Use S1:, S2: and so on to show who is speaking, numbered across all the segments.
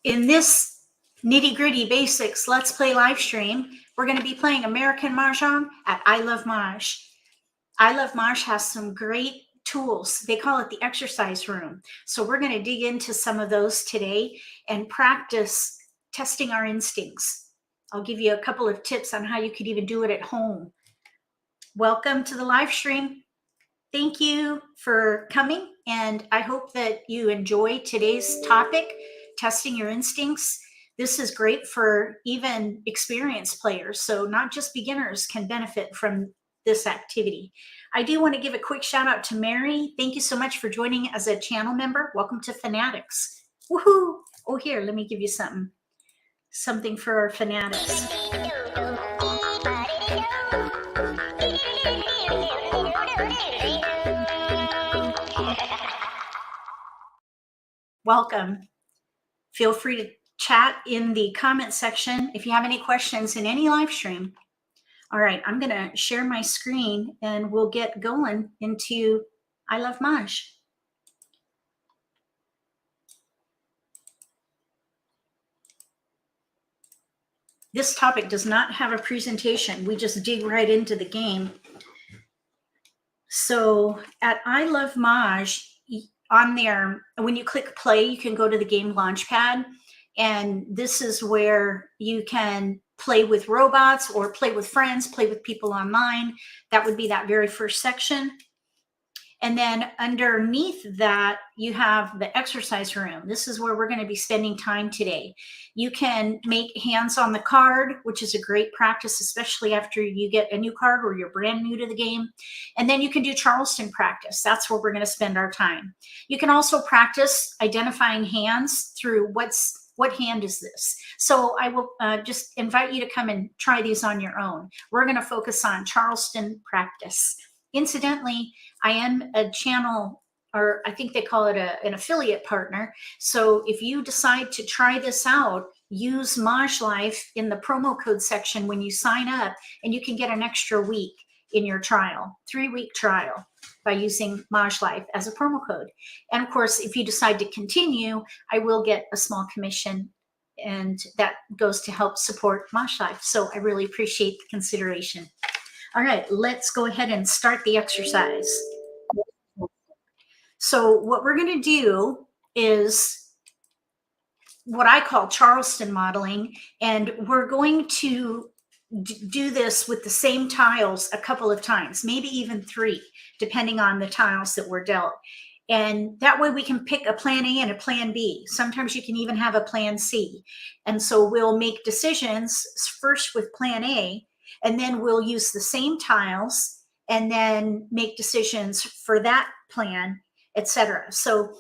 S1: In this nitty-gritty basics Let's Play live stream, we're going to be playing American Mah Jongg at I Love Maj. I Love Maj has some great tools. They call it the exercise room. So we're going to dig into some of those today and practice testing our instincts. I'll give you a couple of tips on how you could even do it at home. Welcome to the live stream. Thank you for coming, and I hope that you enjoy today's topic, testing your instincts. This is great for even experienced players, so not just beginners can benefit from this activity. I do want to give a quick shout out to Mary. Thank you so much for joining as a channel member. Welcome to Fanatics. Woohoo! Oh, here, let me give you something for our fanatics. Welcome. Feel free to chat in the comment section if you have any questions in any live stream. All right, I'm going to share my screen and we'll get going into I Love Maj. This topic does not have a presentation. We just dig right into the game. So at I Love Maj, on there, when you click play, you can go to the game launchpad, and this is where you can play with robots or play with friends, play with people online. That would be that very first section. And then underneath that, you have the exercise room. This is where we're going to be spending time today. You can make hands on the card, which is a great practice, especially after you get a new card or you're brand new to the game. And then you can do Charleston practice. That's where we're going to spend our time. You can also practice identifying hands through what hand is this? So I will just invite you to come and try these on your own. We're going to focus on Charleston practice. Incidentally, I am a channel, or I think they call it an affiliate partner. So if you decide to try this out, use MAHJLIFE in the promo code section when you sign up, and you can get an extra week in your trial, 3-week trial, by using MAHJLIFE as a promo code. And of course, if you decide to continue, I will get a small commission, and that goes to help support MAHJLIFE. So I really appreciate the consideration. All right, let's go ahead and start the exercise. So what we're going to do is what I call Charleston modeling, and we're going to do this with the same tiles a couple of times, maybe even 3, depending on the tiles that were dealt. And that way we can pick a plan A and a plan B. Sometimes you can even have a plan C. And so we'll make decisions first with plan A, and then we'll use the same tiles and then make decisions for that plan, etc. So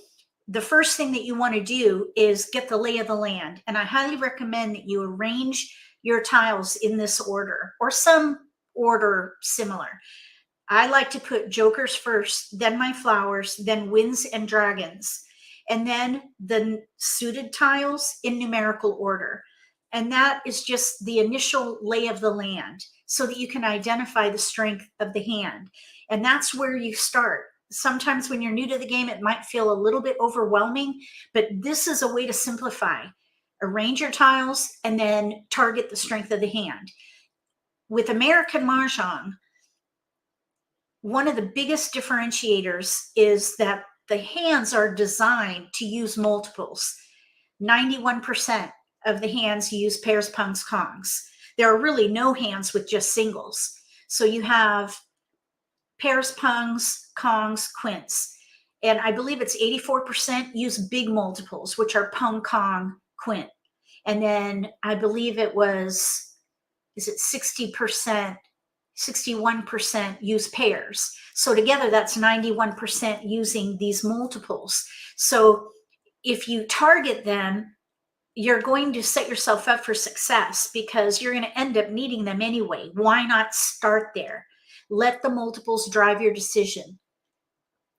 S1: the first thing that you want to do is get the lay of the land. And I highly recommend that you arrange your tiles in this order or some order similar. I like to put jokers first, then my flowers, then winds and dragons, and then the suited tiles in numerical order. And that is just the initial lay of the land so that you can identify the strength of the hand. And that's where you start. Sometimes when you're new to the game, it might feel a little bit overwhelming, but this is a way to simplify. Arrange your tiles and then target the strength of the hand. With American Mah Jongg, one of the biggest differentiators is that the hands are designed to use multiples. 91% of the hands use pairs, pungs, kongs. There are really no hands with just singles. So you have pairs, pungs, kongs, quints. And I believe it's 84% use big multiples, which are pung, kong, quint. And then I believe it was, is it 60%, 61% use pairs. So together that's 91% using these multiples. So if you target them, you're going to set yourself up for success because you're going to end up needing them anyway. Why not start there? Let the multiples drive your decision.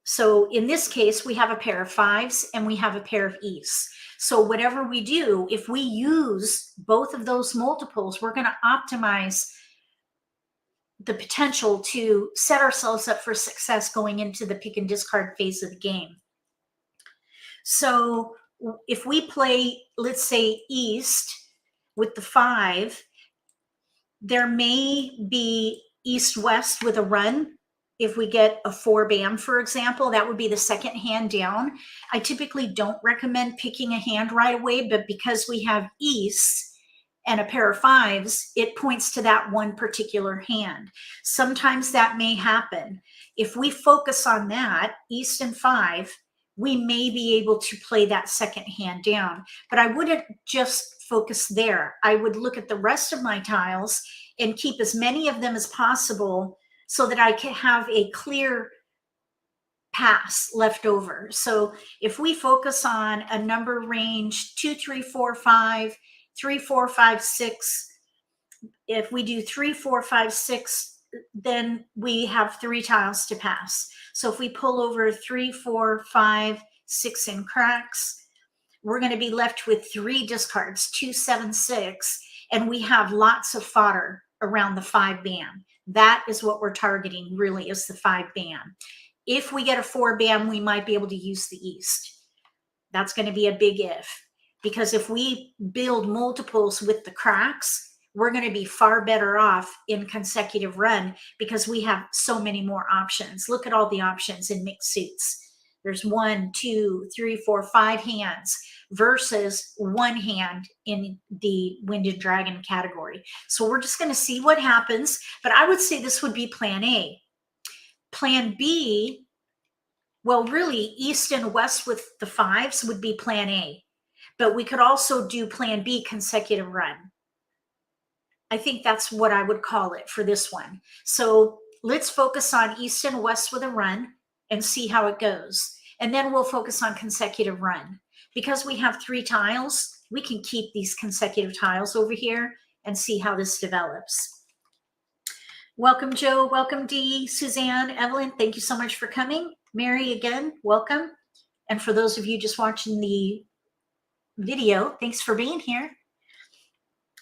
S1: So in this case, we have a pair of 5s and we have a pair of E's. So whatever we do, if we use both of those multiples, we're going to optimize the potential to set ourselves up for success going into the pick and discard phase of the game. So if we play, let's say, east with the 5, there may be east-west with a run. If we get a 4 bam, for example, that would be the second hand down. I typically don't recommend picking a hand right away, but because we have east and a pair of 5s, it points to that one particular hand. Sometimes that may happen. If we focus on that, east and 5, we may be able to play that second hand down, but I wouldn't just focus there. I would look at the rest of my tiles and keep as many of them as possible so that I can have a clear pass left over. So if we focus on a number range 2, 3, 4, 5, 3, 4, 5, 6, if we do 3, 4, 5, 6, then we have 3 tiles to pass. So if we pull over 3, 4, 5, 6 in cracks, we're going to be left with 3 discards, 2, 7, 6, and we have lots of fodder around the 5 bam. That is what we're targeting, really, is the 5 bam. If we get a 4 bam, we might be able to use the east. That's going to be a big if, because if we build multiples with the cracks, we're going to be far better off in consecutive run because we have so many more options. Look at all the options in mixed suits. There's 1, 2, 3, 4, 5 hands versus 1 hand in the Winded Dragon category. So we're just going to see what happens, but I would say this would be plan A. Plan B, well, really, east and west with the 5s would be plan A, but we could also do plan B, consecutive run. I think that's what I would call it for this one. So let's focus on east and west with a run and see how it goes. And then we'll focus on consecutive run. Because we have 3 tiles, we can keep these consecutive tiles over here and see how this develops. Welcome, Joe. Welcome, Dee, Suzanne, Evelyn. Thank you so much for coming. Mary, again, welcome. And for those of you just watching the video, thanks for being here.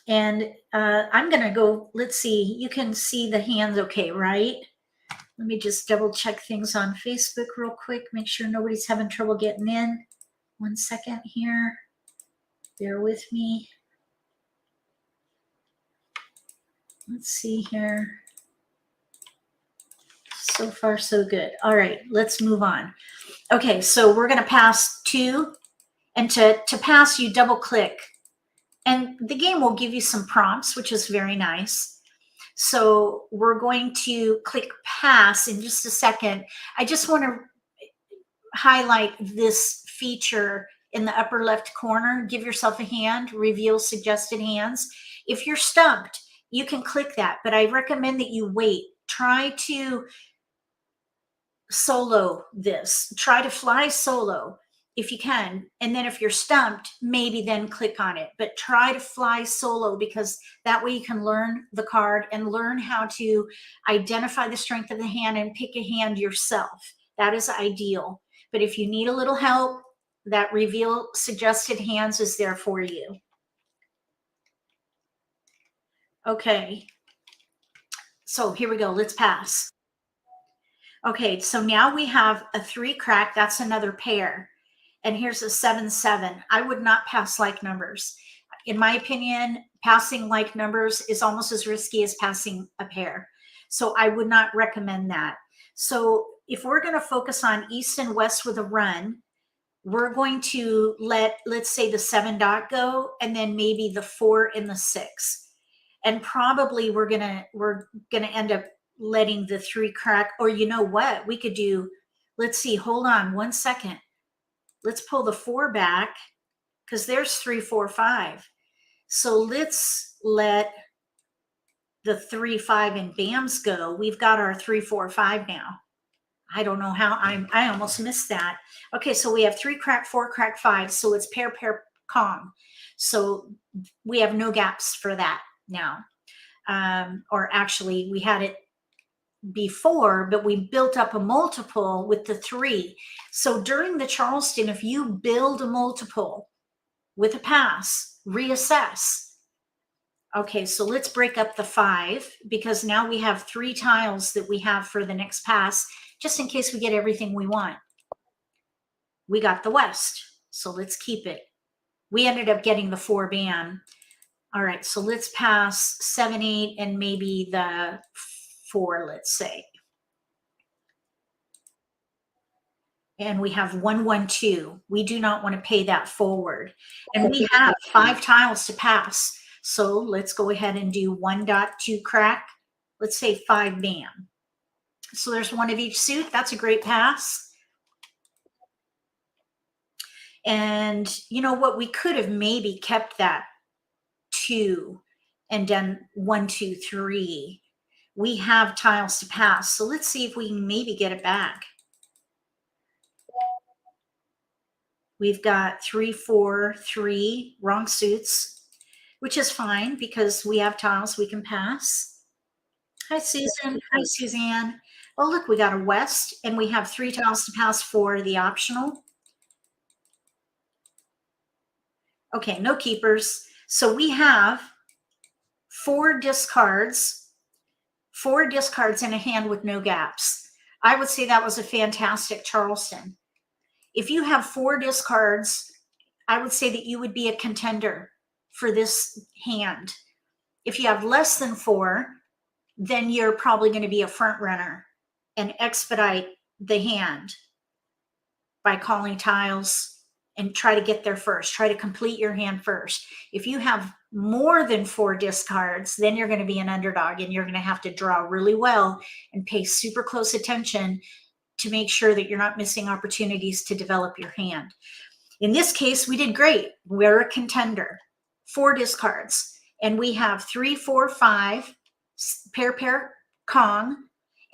S1: And I'm going to go, let's see, you can see the hands okay, right? Let me just double check things on Facebook real quick, make sure nobody's having trouble getting in. 1 second here. Bear with me. Let's see here. So far, so good. All right, let's move on. Okay, so we're going to pass 2. And to pass, you double click. And the game will give you some prompts, which is very nice. So we're going to click pass in just a second. I just want to highlight this feature in the upper left corner. Give yourself a hand, reveal suggested hands. If you're stumped, you can click that, but I recommend that you wait. Try to solo this. Try to fly solo if you can. And then if you're stumped, maybe then click on it. But try to fly solo, because that way you can learn the card and learn how to identify the strength of the hand and pick a hand yourself. That is ideal. But if you need a little help, that reveal suggested hands is there for you. Okay. So here we go. Let's pass. Okay, so now we have a 3 crack. That's another pair. And here's a 7, 7. I would not pass like numbers. In my opinion, passing like numbers is almost as risky as passing a pair. So I would not recommend that. So if we're going to focus on east and west with a run, we're going to let's say the 7 dot go, and then maybe the 4 and the 6. And probably we're gonna end up letting the 3 crack. Or you know what? We could do, let's see, hold on 1 second. Let's pull the 4 back, because there's 3, 4, 5. So let's let the 3, 5 and bams go. We've got our 3, 4, 5 now. I don't know how I almost missed that. Okay, so we have 3 crack, 4 crack, 5. So it's pair, pair, Kong. So we have no gaps for that now. Or actually, we had it before, but we built up a multiple with the 3. So during the Charleston, if you build a multiple with a pass, reassess. Okay, so let's break up the 5, because now we have 3 tiles that we have for the next pass, just in case we get everything we want. We got the west. So let's keep it. We ended up getting the 4 band. All right, so let's pass 7, 8, and maybe the 4, let's say. And we have 1, 1, 2. We do not want to pay that forward. And we have 5 tiles to pass. So let's go ahead and do 1.2 crack. Let's say 5 band. So there's 1 of each suit. That's a great pass. And you know what? We could have maybe kept that 2 and done 1, 2, 3. We have tiles to pass. So let's see if we can maybe get it back. We've got 3, 4, 3 wrong suits, which is fine because we have tiles we can pass. Hi, Susan. Hi, Suzanne. Oh, look, we got a west, and we have 3 tiles to pass for the optional. Okay, no keepers. So we have 4 discards, 4 discards in a hand with no gaps. I would say that was a fantastic Charleston. If you have 4 discards, I would say that you would be a contender for this hand. If you have less than 4, then you're probably going to be a front runner and expedite the hand by calling tiles and try to get there first. Try to complete your hand first. If you have more than 4 discards, then you're going to be an underdog and you're going to have to draw really well and pay super close attention to make sure that you're not missing opportunities to develop your hand. In this case, we did great. We're a contender. 4 discards. And we have 3, 4, 5, pair, Kong,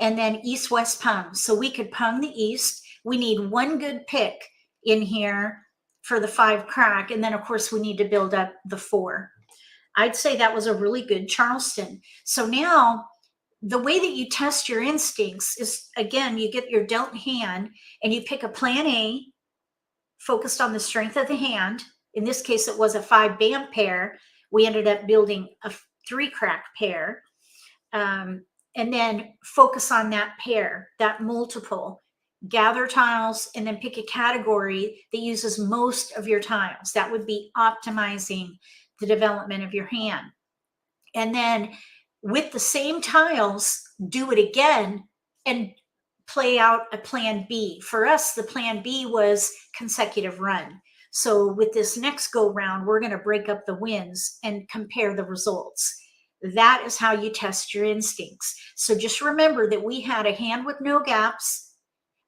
S1: and then east, west, pung. So we could pung the east. We need 1 good pick in here for the 5 crack. And then, of course, we need to build up the 4. I'd say that was a really good Charleston. So now the way that you test your instincts is, again, you get your dealt hand and you pick a plan A focused on the strength of the hand. In this case, it was a 5 band pair. We ended up building a 3 crack pair. And then focus on that pair, that multiple. Gather tiles and then pick a category that uses most of your tiles. That would be optimizing the development of your hand. And then with the same tiles, do it again and play out a plan B. For us, the plan B was consecutive run. So with this next go round, we're going to break up the wins and compare the results. That is how you test your instincts. So just remember that we had a hand with no gaps.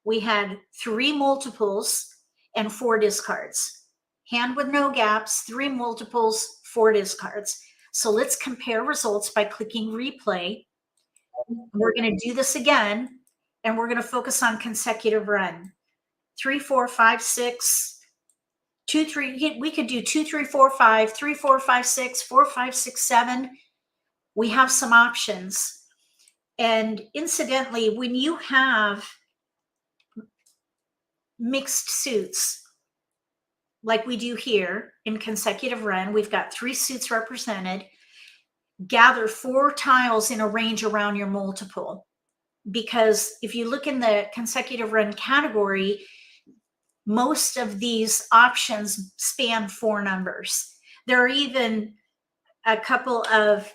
S1: We had 3 multiples and 4 discards. Hand with no gaps, 3 multiples, 4 discards. So let's compare results by clicking replay. We're going to do this again, and we're going to focus on consecutive run. 3, 4, 5, 6, 2, 3. We could do 2, 3, 4, 5, 3, 4, 5, 6, 4, 5, 6, 7. We have some options. And incidentally, when you have mixed suits, like we do here in consecutive run, we've got 3 suits represented. Gather 4 tiles in a range around your multiple. Because if you look in the consecutive run category, most of these options span 4 numbers. There are even a couple of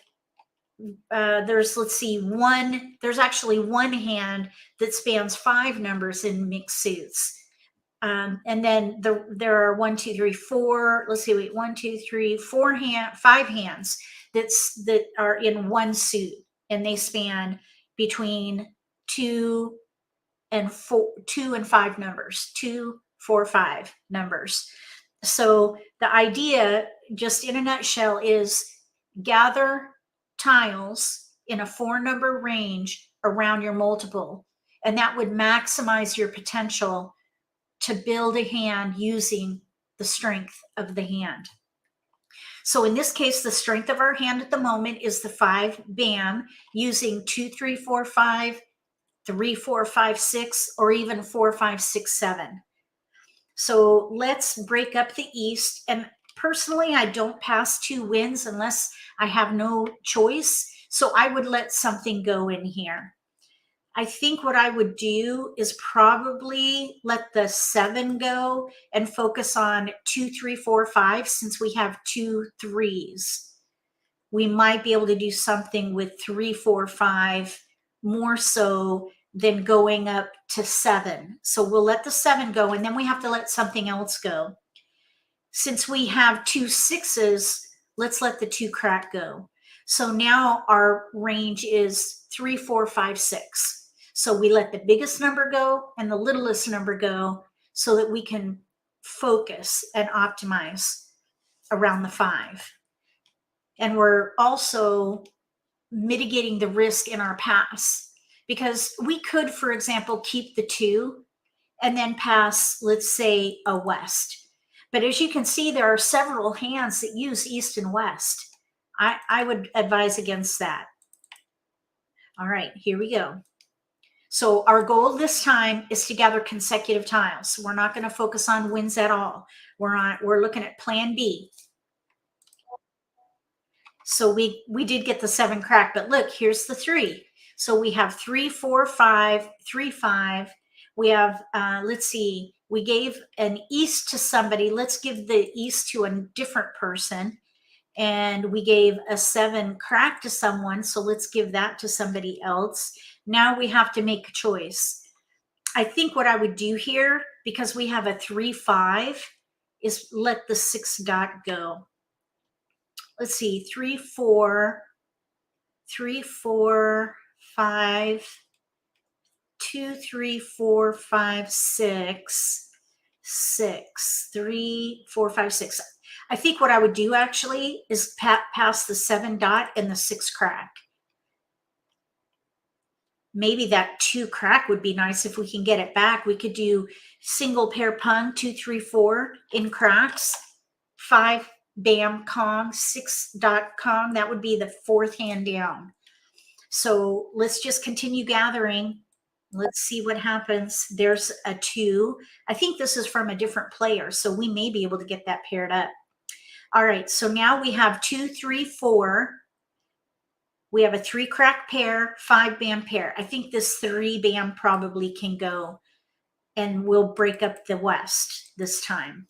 S1: there's actually one hand that spans 5 numbers in mixed suits. And then there are 1, 2, 3, 4. Let's see, wait, 1, 2, 3, 4 5 hands that are in 1 suit, and they span between 2 and 5 numbers, 2, 4, 5 numbers. So the idea, just in a nutshell, is gather tiles in a 4-number range around your multiple, and that would maximize your potential to build a hand using the strength of the hand. So in this case, the strength of our hand at the moment is the 5 band, using 2, 3, 4, 5, 3, 4, 5, 6, or even 4, 5, 6, 7. So let's break up the east. And personally, I don't pass 2 wins unless I have no choice. So I would let something go in here. I think what I would do is probably let the 7 go and focus on 2, 3, 4, 5, since we have 2 3s. We might be able to do something with 3, 4, 5 more so than going up to 7. So we'll let the 7 go, and then we have to let something else go. Since we have 2 6s, let's let the 2 crack go. So now our range is 3, 4, 5, 6. So we let the biggest number go and the littlest number go so that we can focus and optimize around the 5. And we're also mitigating the risk in our pass, because we could, for example, keep the 2 and then pass, let's say, a west. But as you can see, there are several hands that use east and west. I would advise against that. All right, here we go. So our goal this time is to gather consecutive tiles. We're not going to focus on wins at all. We're looking at plan B. So we did get the 7 crack, but look, here's the 3. So we have 3, 4, 5, 3, 5. We have, let's see, we gave an east to somebody. Let's give the east to a different person. And we gave a 7 crack to someone. So let's give that to somebody else. Now we have to make a choice. I think what I would do here, because we have a 3, 5, is let the 6 dot go. Let's see, 3, 4, 3, 4, 5, 2, 3, 4, 5, 6, 6, 3, 4, 5, 6. I think what I would do actually is pass the 7 dot and the 6 crack. Maybe that 2 crack would be nice if we can get it back. We could do single pair pung, 2, 3, 4 in cracks, 5 bam Kong, 6 dot Kong. That would be the 4th hand down. So let's just continue gathering. Let's see what happens. There's a 2. I think this is from a different player, so we may be able to get that paired up. All right, so now we have 2, 3, 4. We have a 3 crack pair, 5 bam pair. I think this 3 bam probably can go, and we'll break up the west this time.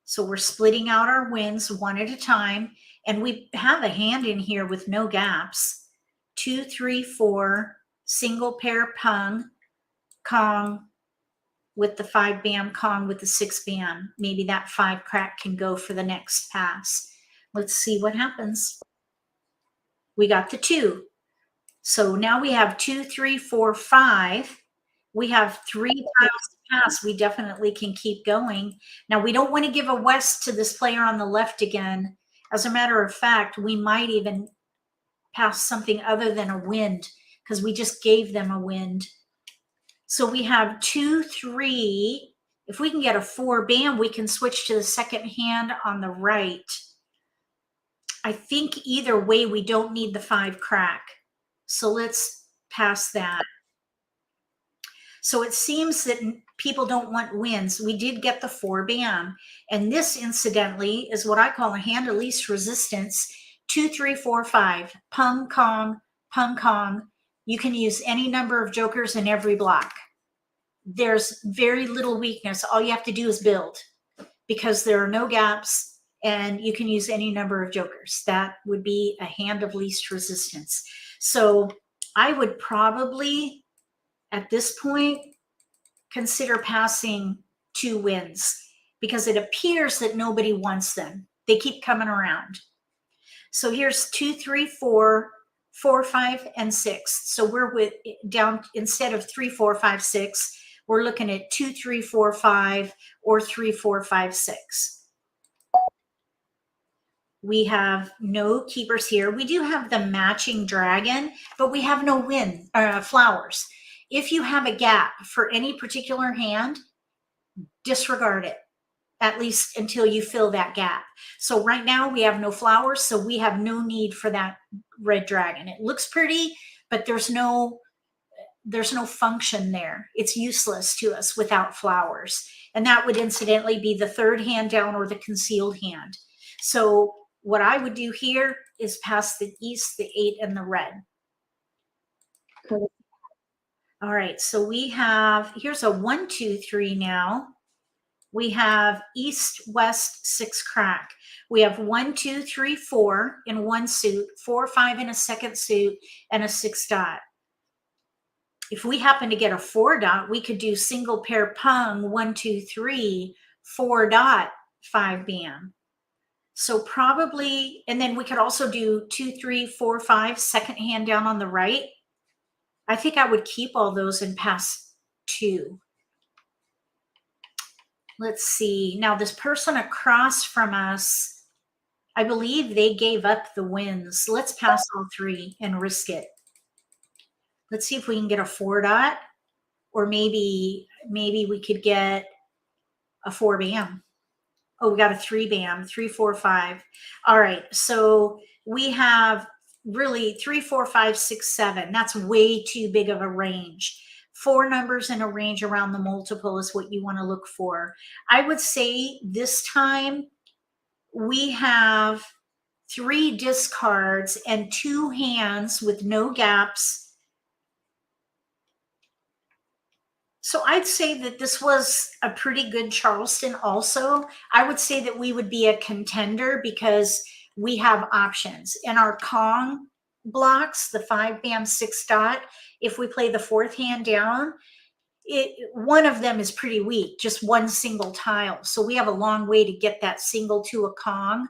S1: So we're splitting out our wins one at a time, and we have a hand in here with no gaps. 2, 3, 4, single pair pung, Kong with the 5 bam, Kong with the 6 bam. Maybe that 5 crack can go for the next pass. Let's see what happens. We got the 2. So now we have 2, 3, 4, 5. We have 3 tiles to pass. We definitely can keep going. Now, we don't want to give a west to this player on the left again. As a matter of fact, we might even pass something other than a wind, because we just gave them a wind. So we have 2, 3. If we can get a 4 bam, we can switch to the second hand on the right. I think either way, we don't need the 5 crack. So let's pass that. So it seems that people don't want wins. We did get the 4 bam. And this, incidentally, is what I call a hand of least resistance. 2, 3, 4, 5. Pung, Kong, Pung, Kong. You can use any number of jokers in every block. There's very little weakness. All you have to do is build, because there are no gaps, and you can use any number of jokers. That would be a hand of least resistance. So I would probably, at this point, consider passing 2 wins, because it appears that nobody wants them. They keep coming around. So here's 2, 3, 4, 4, 5, and 6. So we're with down, instead of 3, 4, 5, 6, we're looking at 2, 3, 4, 5, or 3, 4, 5, 6. We have no keepers here. We do have the matching dragon, but we have no flowers. If you have a gap for any particular hand, disregard it, at least until you fill that gap. So right now we have no flowers, so we have no need for that red dragon. It looks pretty, but there's no function there. It's useless to us without flowers. And that would incidentally be the 3rd hand down or the concealed hand. So what I would do here is pass the east, the 8, and the red. All right, so we have, here's a 1, 2, 3 now. We have east, west, 6 crack. We have 1, 2, 3, 4 in one suit, 4, 5 in a second suit, and a 6 dot. If we happen to get a 4 dot, we could do single pair pung, 1, 2, 3, 4 dot, 5 bam. So probably, and then we could also do 2, 3, 4, 5, second hand down on the right. I think I would keep all those and pass 2. Let's see. Now this person across from us, I believe they gave up the wins. Let's pass all 3 and risk it. Let's see if we can get a 4 dot, or maybe we could get a 4 bam. Oh, we got a 3 bam, 3, 4, 5. All right, so we have really 3, 4, 5, 6, 7. That's way too big of a range. 4 numbers in a range around the multiple is what you want to look for. I would say this time we have 3 discards and 2 hands with no gaps. So I'd say that this was a pretty good Charleston also. I would say that we would be a contender because we have options. In our Kong blocks, the 5 bam 6 dot, if we play the 4th hand down, one of them is pretty weak, just one single tile. So we have a long way to get that single to a Kong.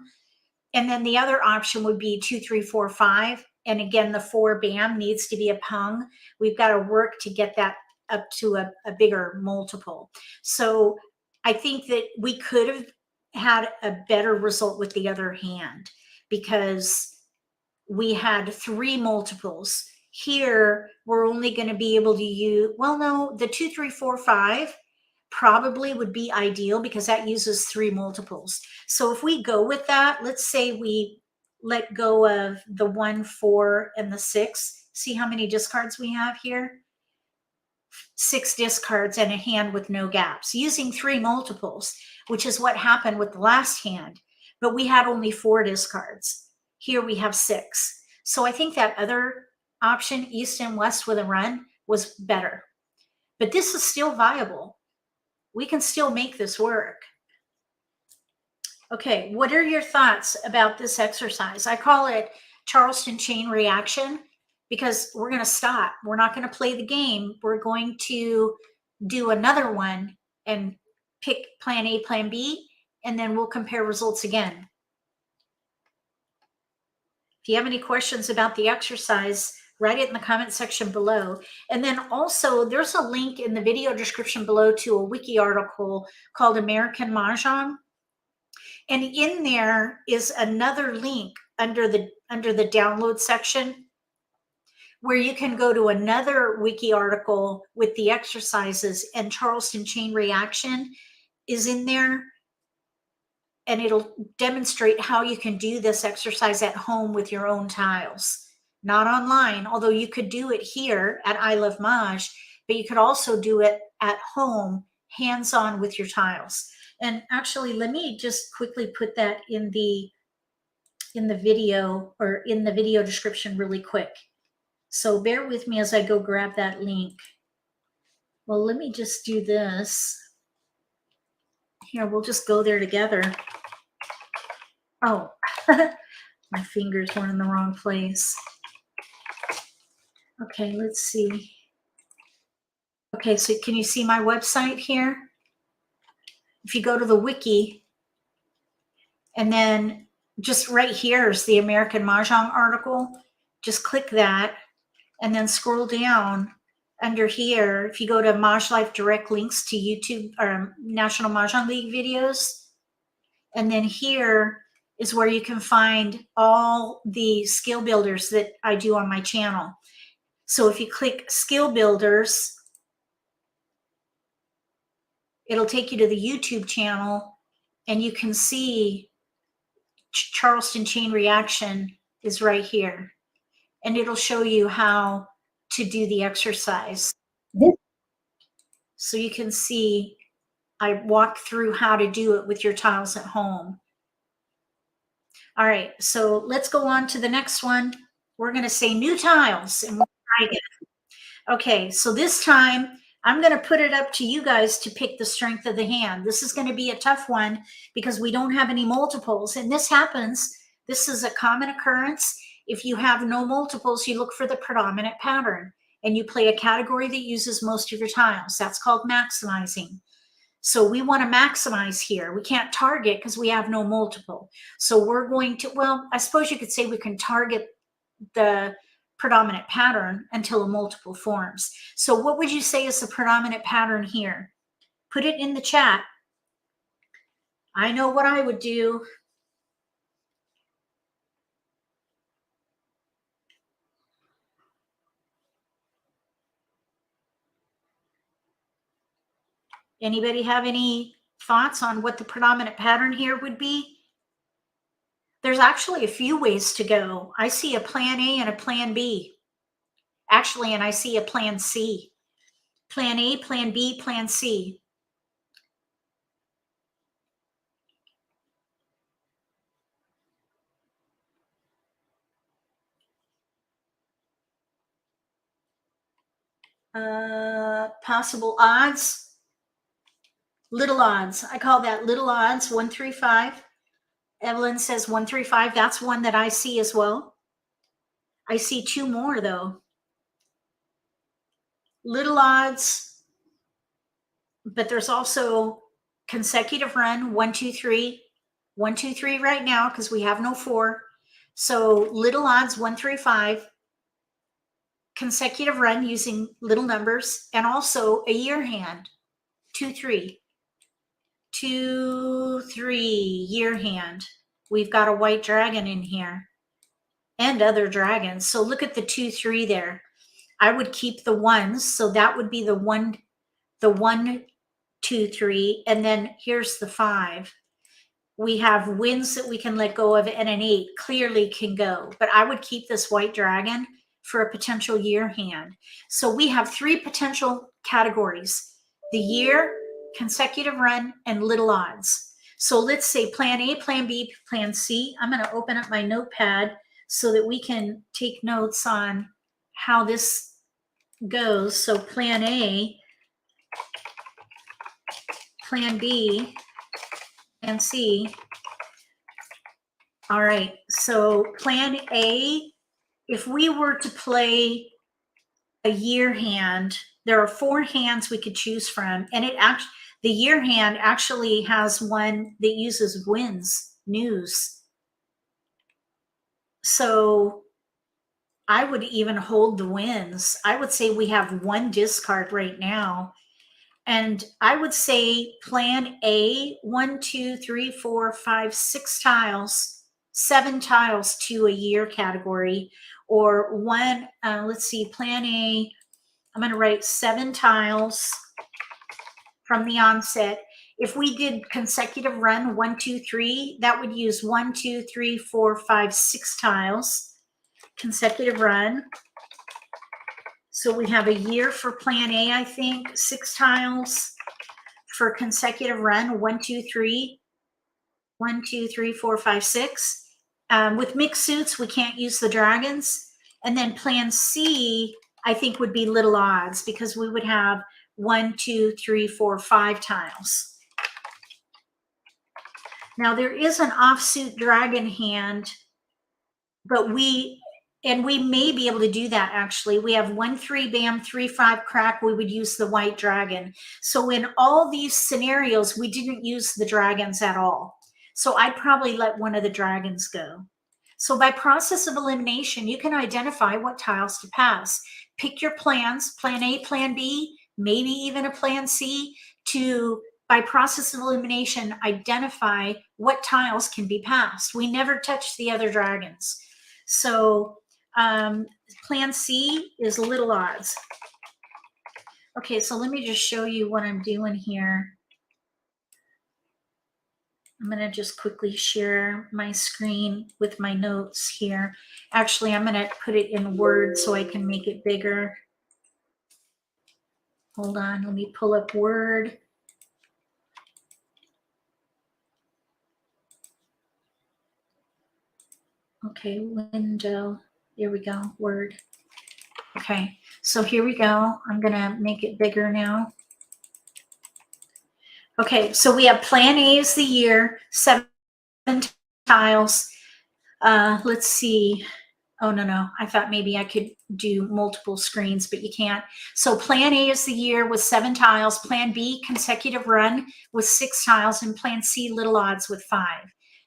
S1: And then the other option would be 2, 3, 4, 5. And again, the 4 bam needs to be a pung. We've got to work to get that up to a bigger multiple. So I think that we could have had a better result with the other hand because we had 3 multiples. Here, we're only going to be able to use, well, no, the 2, 3, 4, 5 probably would be ideal because that uses 3 multiples. So if we go with that, let's say we let go of the 1, 4, and the 6. See how many discards we have here? 6 discards and a hand with no gaps, using 3 multiples, which is what happened with the last hand. But we had only 4 discards. Here we have 6. So I think that other option, east and west with a run, was better. But this is still viable. We can still make this work. Okay, what are your thoughts about this exercise? I call it Charleston chain reaction because we're going to stop. We're not going to play the game. We're going to do another one and pick plan A, plan B, and then we'll compare results again. If you have any questions about the exercise, write it in the comment section below. And then also there's a link in the video description below to a wiki article called American Mah Jongg. And in there is another link under the download section where you can go to another wiki article with the exercises, and Charleston chain reaction is in there. And it'll demonstrate how you can do this exercise at home with your own tiles, not online, although you could do it here at I Love Maj, but you could also do it at home, hands-on with your tiles. And actually, let me just quickly put that in the video, or in the video description really quick. So bear with me as I go grab that link. Well, let me just do this. Here, we'll just go there together. Oh, my fingers were in the wrong place. Okay, let's see. Okay, so can you see my website here? If you go to the wiki, and then just right here is the American Mah Jongg article. Just click that, and then scroll down under here. If you go to MAHJLIFE direct links to YouTube or National Mah Jongg League videos, and then here is where you can find all the skill builders that I do on my channel. So if you click skill builders, it'll take you to the YouTube channel, and you can see Charleston chain reaction is right here. And it'll show you how to do the exercise. So you can see I walk through how to do it with your tiles at home. All right, so let's go on to the next one. We're going to say new tiles, and we'll try again. Okay, so this time I'm going to put it up to you guys to pick the strength of the hand. This is going to be a tough one because we don't have any multiples. And this happens, this is a common occurrence. If you have no multiples, you look for the predominant pattern and you play a category that uses most of your tiles. That's called maximizing. So we want to maximize here. We can't target because we have no multiple. So we're going to, well, I suppose you could say we can target the predominant pattern until a multiple forms. So what would you say is the predominant pattern here? Put it in the chat. I know what I would do. Anybody have any thoughts on what the predominant pattern here would be? There's actually a few ways to go. I see a plan A and a plan B. Actually, and I see a plan C. Plan A, plan B, plan C. Possible odds. Little odds. I call that little odds, 135. Evelyn says 135. That's one that I see as well. I see two more though. Little odds, but there's also consecutive run, 1, 2, 3. 1, 2, 3 right now because we have no 4. So little odds, 135. Consecutive run using little numbers, and also a year hand, 2, 3. 2, 3, year hand. We've got a white dragon in here and other dragons. So look at the 2, 3 there. I would keep the ones. So that would be the 1, 2, 3. And then here's the 5. We have wins that we can let go of, and an 8 clearly can go. But I would keep this white dragon for a potential year hand. So we have 3 potential categories: the year, consecutive run, and little odds. So let's say plan A, plan B, plan C. I'm going to open up my notepad so that we can take notes on how this goes. So plan A, plan B, and C. All right, so plan A, if we were to play a year hand, there are 4 hands we could choose from, and the year hand actually has one that uses wins, news. So I would even hold the wins. I would say we have 1 discard right now. And I would say plan A, 1, 2, 3, 4, 5, 6 tiles, 7 tiles to a year category, or one, let's see, plan A, I'm going to write 7 tiles from the onset. If we did consecutive run 1, 2, 3, that would use 1, 2, 3, 4, 5, 6 tiles. Consecutive run. So we have a year for plan A, I think, 6 tiles for consecutive run, 1, 2, 3. 1, 2, 3, 4, 5, 6. With mixed suits, we can't use the dragons. And then plan C, I think, would be little odds because we would have 1, 2, 3, 4, 5 tiles. Now there is an offsuit dragon hand, but we may be able to do that actually. We have 1, 3, bam, 3, 5, crack. We would use the white dragon. So in all these scenarios, we didn't use the dragons at all. So I'd probably let one of the dragons go. So by process of elimination, you can identify what tiles to pass. Pick your plans, plan A, plan B, maybe even a plan C, to, by process of elimination, identify what tiles can be passed. We never touch the other dragons. So plan C is little odds. Okay, so let me just show you what I'm doing here. I'm going to just quickly share my screen with my notes here. Actually, I'm going to put it in Word so I can make it bigger. Hold on, let me pull up Word. Okay, window. There we go, Word. Okay, so here we go. I'm gonna make it bigger now. Okay, so we have Plan A is the year, 7 tiles. Let's see. Oh, no. I thought maybe I could do multiple screens, but you can't. So Plan A is the year with 7 tiles. Plan B, consecutive run with 6 tiles. And Plan C, little odds with 5.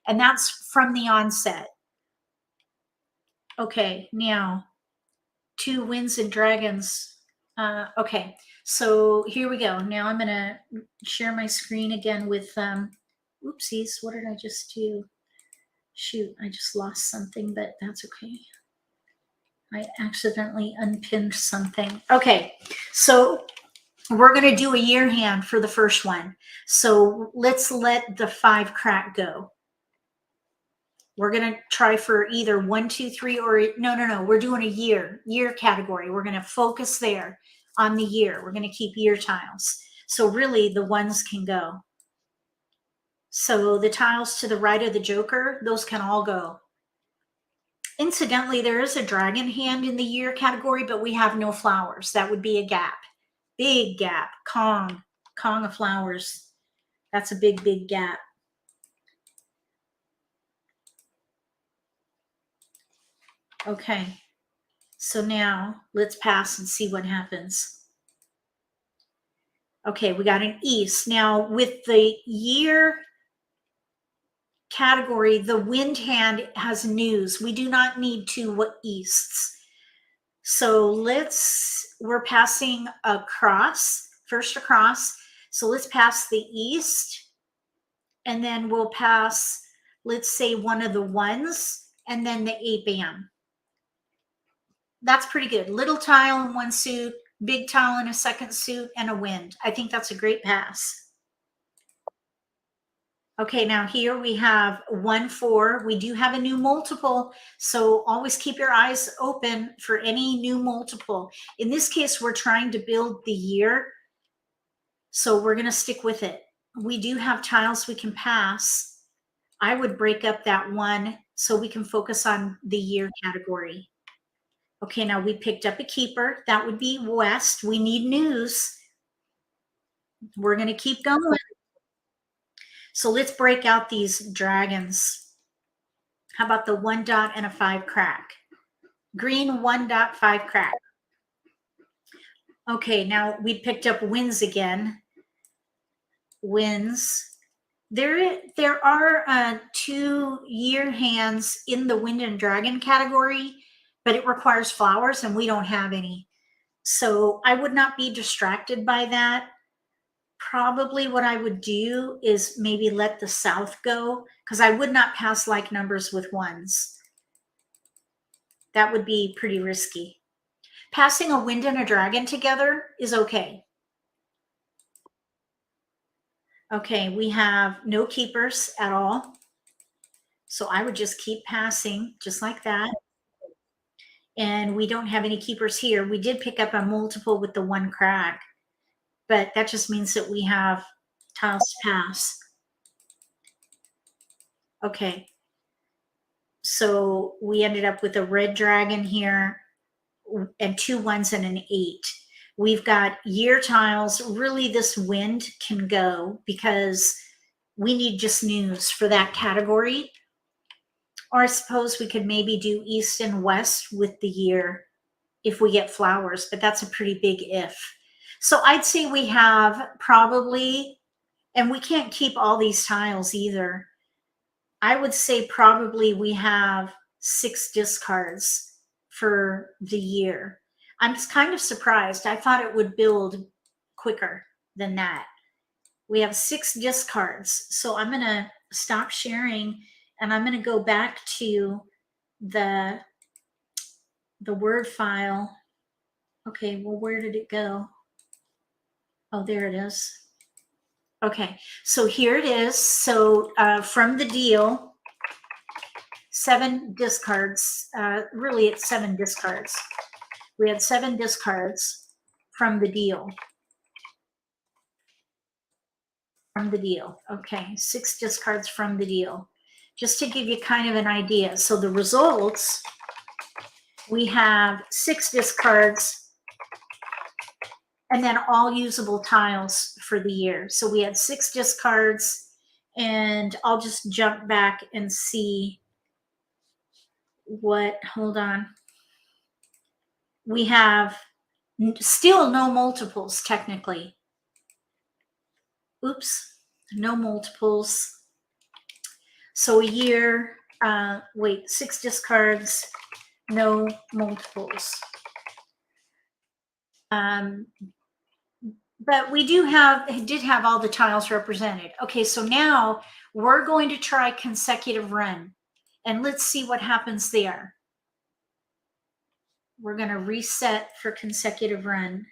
S1: And that's from the onset. Okay, now 2 winds and dragons. Okay, so here we go. Now I'm going to share my screen again with, oopsies, what did I just do? Shoot, I just lost something, but that's okay. I accidentally unpinned something. Okay, so we're going to do a year hand for the first one. So let's let the 5 crack go. We're going to try for either 1, 2, 3, or no. We're doing a year category. We're going to focus there on the year. We're going to keep year tiles. So really the ones can go. So the tiles to the right of the Joker, those can all go. Incidentally, there is a dragon hand in the year category, but we have no flowers. That would be a gap. Big gap. Kong of flowers. That's a big, big gap. Okay. So now let's pass and see what happens. Okay, we got an east. Now with the year category, the wind hand has news. We do not need 2 easts. So we're passing across, first across. So let's pass the east, and then we'll pass, let's say, one of the 1s, and then the 8 bam. That's pretty good. Little tile in 1 suit, big tile in a 2nd suit, and a wind. I think that's a great pass. Okay, now here we have 1, 4. We do have a new multiple, so always keep your eyes open for any new multiple. In this case, we're trying to build the year, so we're going to stick with it. We do have tiles we can pass. I would break up that 1 so we can focus on the year category. Okay, now we picked up a keeper. That would be west. We need news. We're going to keep going. So let's break out these dragons. How about the 1 dot and a 5 crack? Green 1 dot 5 crack. Okay, now we picked up winds again. Winds. There are 2 year hands in the wind and dragon category, but it requires flowers and we don't have any. So I would not be distracted by that. Probably what I would do is maybe let the south go, because I would not pass like numbers with 1s. That would be pretty risky. Passing a wind and a dragon together is okay. Okay, we have no keepers at all. So I would just keep passing just like that. And we don't have any keepers here. We did pick up a multiple with the 1 crack, but that just means that we have tiles to pass. Okay. So we ended up with a red dragon here and 2 1s and an 8. We've got year tiles. Really, this wind can go because we need just news for that category. Or I suppose we could maybe do east and west with the year if we get flowers, but that's a pretty big if. So I'd say we have probably, and we can't keep all these tiles either. I would say probably we have 6 discards for the year. I'm just kind of surprised. I thought it would build quicker than that. We have 6 discards. So I'm going to stop sharing and I'm going to go back to the Word file. Okay, well, where did it go? Oh, there it is. Okay, so here it is. So from the deal, 7 discards. Really, it's 7 discards. We had 7 discards from the deal. From the deal. Okay, 6 discards from the deal. Just to give you kind of an idea. So the results We have 6 discards, and then all usable tiles for the year. So we had 6 discards, and I'll just jump back and see what, hold on. We have still no multiples technically. Oops, no multiples. So a year, wait, 6 discards, no multiples. But we did have all the tiles represented. Okay, so now we're going to try consecutive run, and let's see what happens there. We're going to reset for consecutive run.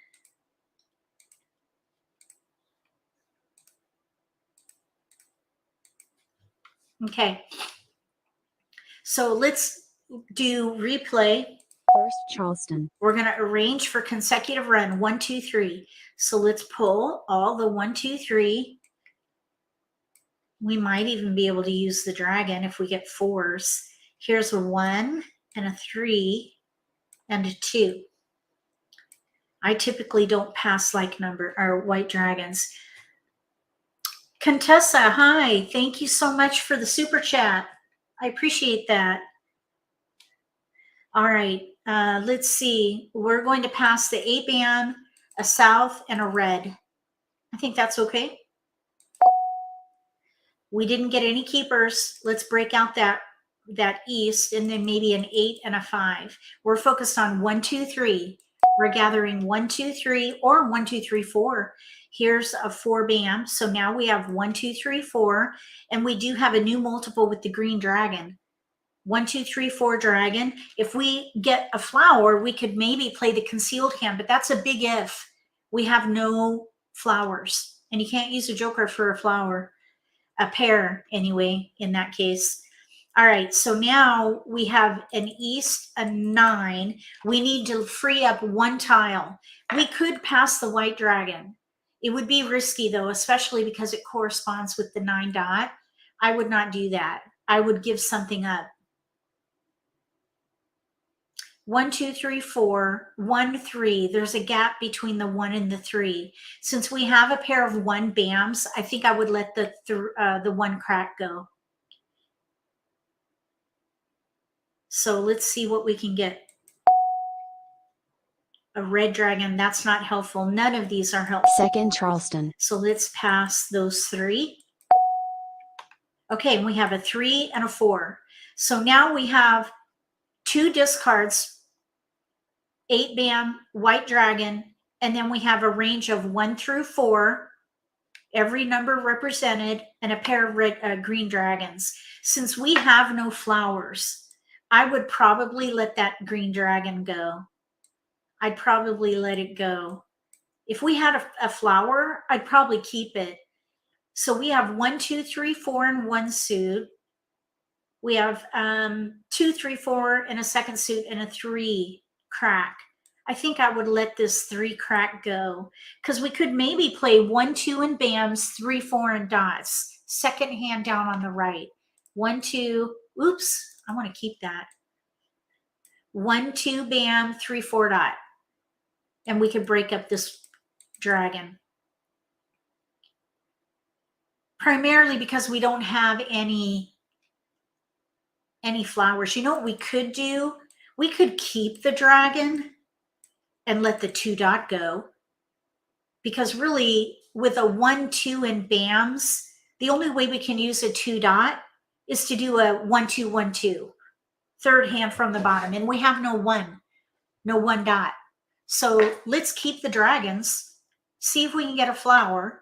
S1: Okay, so let's do replay.
S2: First Charleston.
S1: We're going to arrange for consecutive run 1, 2, 3. So let's pull all the 1, 2, 3. We might even be able to use the dragon if we get 4s. Here's a 1 and a 3 and a 2. I typically don't pass like number or white dragons. Contessa, hi. Thank you so much for the super chat. I appreciate that. All right, let's see. We're going to pass the 8-bam, a south, and a red. I think that's okay. We didn't get any keepers. Let's break out that east, and then maybe an 8 and a 5. We're focused on 1, 2, 3. We're gathering 1, 2, 3, or 1, 2, 3, 4. Here's a 4-bam. So now we have 1, 2, 3, 4, and we do have a new multiple with the green dragon. 1, 2, 3, 4 dragon. If we get a flower, we could maybe play the concealed hand, but that's a big if. We have no flowers, and you can't use a joker for a flower. A pair anyway, in that case. All right, so now we have an east, a 9. We need to free up 1 tile. We could pass the white dragon. It would be risky though, especially because it corresponds with the 9 dot. I would not do that. I would give something up. 1, 2, 3, 4, 1, 3. There's a gap between the 1 and the 3. Since we have a pair of 1 bams, I think I would let the 1 crack go. So let's see what we can get. A red dragon, that's not helpful. None of these are helpful.
S2: Second Charleston.
S1: So let's pass those 3. Okay, and we have a 3 and a 4. So now we have 2 discards, 8-bam, white dragon, and then we have a range of 1 through 4, every number represented, and a pair of red, green dragons. Since we have no flowers, I would probably let that green dragon go. I'd probably let it go. If we had a flower, I'd probably keep it. So we have 1, 2, 3, 4 in 1 suit. We have 2, 3, 4 in a second suit and a 3 crack. I think I would let this 3 crack go because we could maybe play 1, 2 in bams, 3, 4 in dots. Second hand down on the right. 1, 2. Oops, I want to keep that. 1, 2 bam, 3, 4 dot. And we could break up this dragon. Primarily because we don't have any flowers. You know what we could do? We could keep the dragon and let the 2 dot go. Because really, with a 1, 2 and bams, the only way we can use a 2 dot is to do a 1, 2, 1, 2. Third hand from the bottom. And we have no 1 dot. So let's keep the dragons, see if we can get a flower,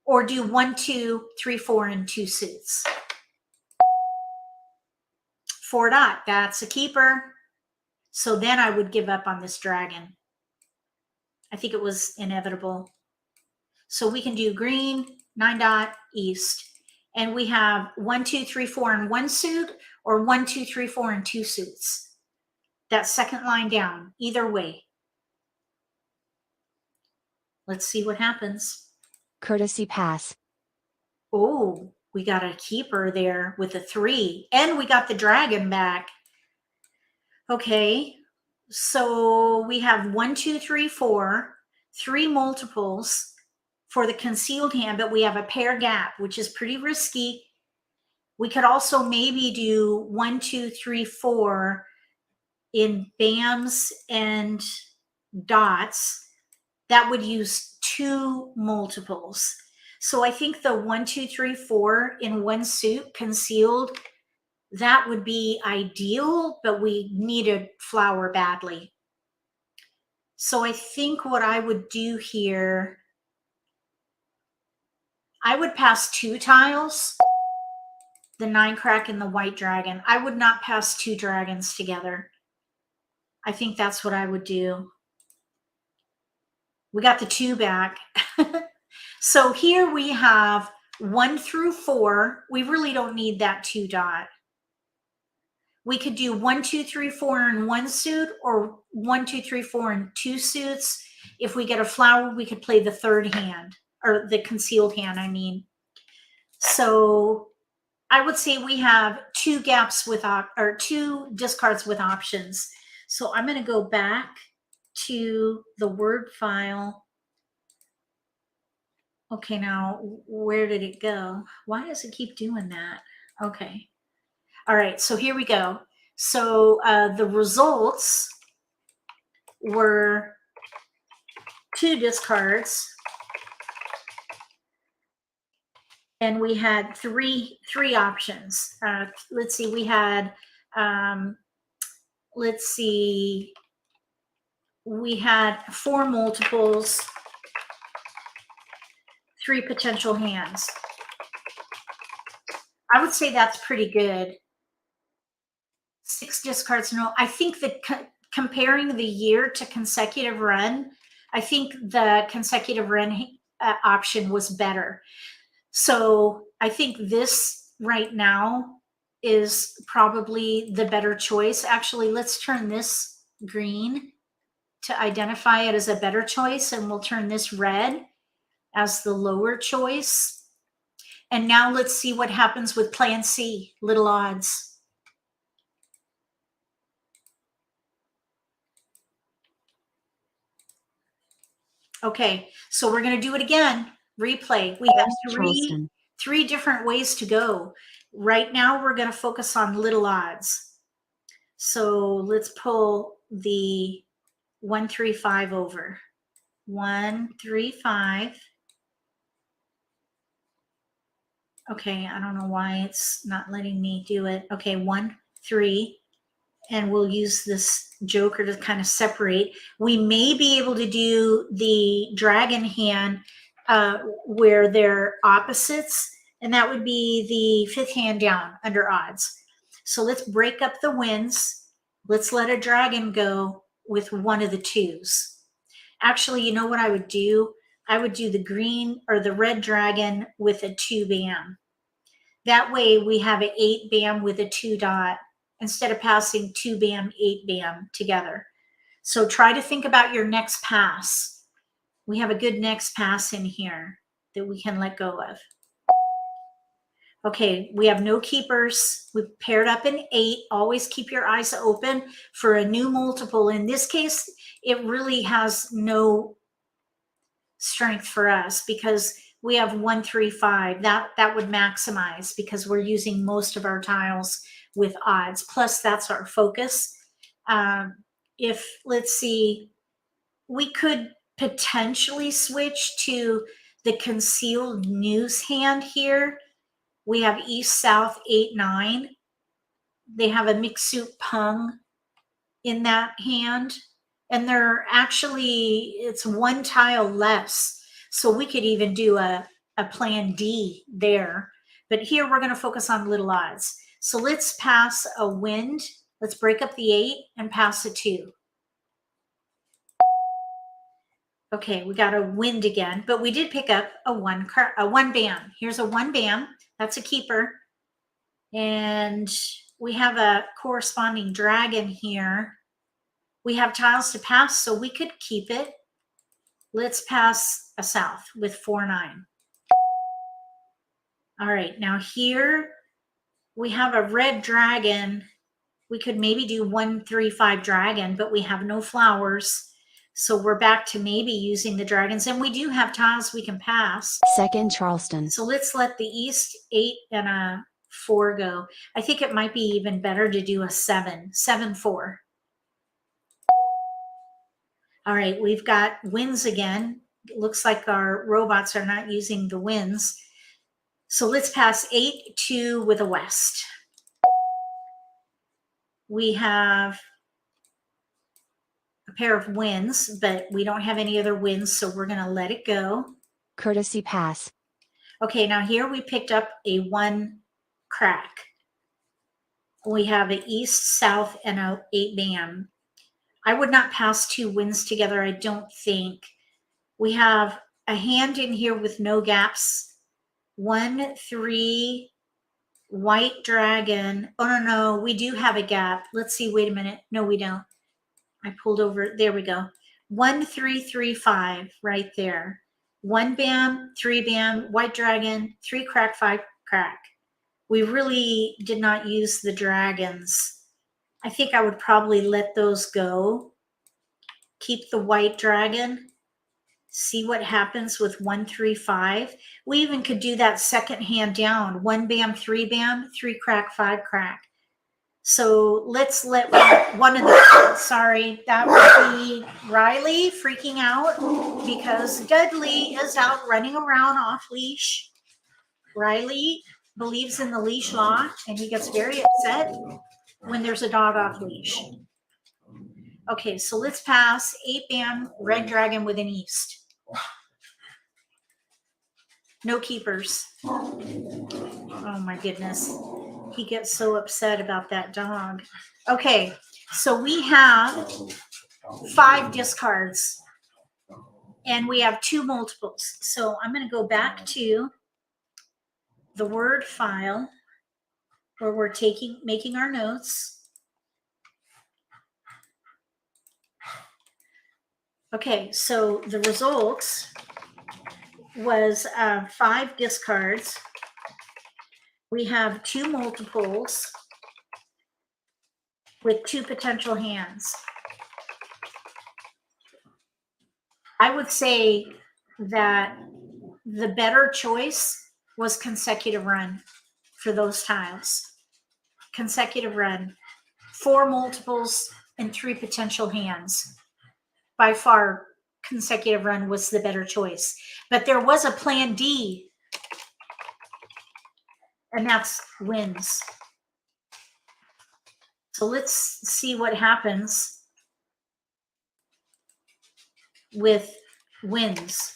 S1: or do 1, 2, 3, 4 in 2 suits. 4 dot, that's a keeper. So then I would give up on this dragon. I think it was inevitable. So we can do green, 9 dot, east. And we have 1, 2, 3, 4 in 1 suit, or 1, 2, 3, 4 in 2 suits. That second line down, either way. Let's see what happens.
S2: Courtesy pass.
S1: Oh, we got a keeper there with a 3, and we got the dragon back. Okay, So we have 1, 2, 3, 4, 3 multiples for the concealed hand, but we have a pair gap, which is pretty risky. We could also maybe do 1, 2, 3, 4 in BAMs and dots. That would use 2 multiples. So I think the 1, 2, 3, 4 in one suit concealed, that would be ideal, but we need a flower badly. So I think what I would do here, I would pass 2 tiles, the 9 crack and the white dragon. I would not pass 2 dragons together. I think that's what I would do. We got the 2 back. So here we have 1 through 4. We really don't need that 2 dot. We could do 1, 2, 3, 4 in one suit, or 1, 2, 3, 4 in 2 suits. If we get a flower, we could play the third hand, or the concealed hand, I mean. So I would say we have 2 gaps with, or 2 discards with options. So I'm going to go back to the Word file. Okay, now where did it go? Why does it keep doing that? Okay. All right, so here we go. So the results were 2 discards, and we had three options. Let's see, we had we had 4 multiples, 3 potential hands. I would say that's pretty good. 6 discards, no. I think that comparing the year to consecutive run, I think the consecutive run option was better. So I think this right now is probably the better choice. Actually, let's turn this green to identify it as a better choice, and we'll turn this red as the lower choice. And now let's see what happens with Plan C, little odds. Okay, so we're going to do it again. Replay. We have three different ways to go. Right now, we're going to focus on little odds. So let's pull the 1, 3, 5 over. 1, 3, 5. Okay, I don't know why it's not letting me do it. Okay, 1, 3. And we'll use this joker to kind of separate. We may be able to do the dragon hand where they're opposites, and that would be the 5th hand down under odds. So let's break up the wins. Let's let a dragon go with one of the 2s. Actually, you know what I would do? I would do the green or the red dragon with a 2 bam. That way we have an 8 bam with a 2 dot, instead of passing 2 bam, 8 bam together. So try to think about your next pass. We have a good next pass in here that we can let go of. Okay, we have no keepers. We've paired up an 8. Always keep your eyes open for a new multiple. In this case, it really has no strength for us because we have 1, 3, 5. That would maximize because we're using most of our tiles with odds. Plus, that's our focus. If, let's see, we could potentially switch to the concealed news hand here. We have East, South, 8, 9. They have a mixed suit pung in that hand. And they're actually, it's 1 tile less. So we could even do a plan D there. But here we're going to focus on little odds. So let's pass a wind. Let's break up the 8 and pass a 2. Okay, we got a wind again, but we did pick up a 1 bam. Here's a 1 bam. That's a keeper. And we have a corresponding dragon here. We have tiles to pass, so we could keep it. Let's pass a south with 4, 9. All right, now here we have a red dragon We could maybe do 1, 3, 5 dragon, but we have no flowers. So we're back to maybe using the dragons. And we do have tiles we can pass.
S2: Second Charleston.
S1: So let's let the East 8 and a 4 go. I think it might be even better to do a 7, 7, 4. All right, we've got wins again. It looks like our robots are not using the wins. So let's pass 8, 2 with a West. We have a pair of wins, but we don't have any other wins, so we're going to let it go.
S2: Courtesy pass.
S1: Okay, now here we picked up a 1 crack. We have an East, South, and a 8 bam. I would not pass 2 wins together, I don't think. We have a hand in here with no gaps. 1, 3, white dragon. Oh, no, we do have a gap. Let's see, wait a minute. No, we don't. I pulled over. There we go. 1, 3, 3, 5 right there. 1 bam, 3 bam, white dragon, 3 crack, 5 crack. We really did not use the dragons. I think I would probably let those go. Keep the white dragon. See what happens with 1, 3, 5. We even could do that second hand down. 1 bam, 3 bam, 3 crack, 5 crack. So let's let one of the, sorry, that would be Riley freaking out because Dudley is out running around off leash. Riley believes in the leash law and he gets very upset when there's a dog off leash. Okay, so let's pass 8 bam, red dragon with an East. No keepers. Oh my goodness. He gets so upset about that dog. Okay, so we have 5 discards and we have 2 multiples. So I'm going to go back to the Word file where we're making our notes. Okay, so the results was 5 discards. We have 2 multiples with 2 potential hands. I would say that the better choice was consecutive run for those tiles. Consecutive run. 4 multiples and 3 potential hands. By far, consecutive run was the better choice. But there was a plan D, and that's wins. So let's see what happens with wins.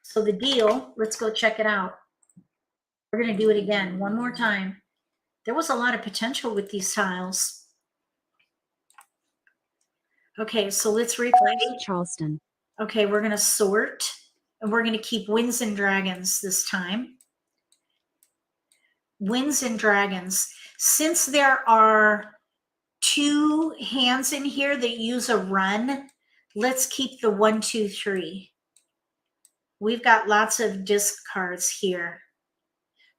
S1: So the deal, let's go check it out. We're going to do it again one more time. There was a lot of potential with these tiles. Okay, so let's replay.
S2: Charleston.
S1: Okay, we're going to sort, and we're going to keep wins and dragons this time. Wins and dragons. Since there are 2 hands in here that use a run, let's keep the 1, 2, 3. We've got lots of discards here.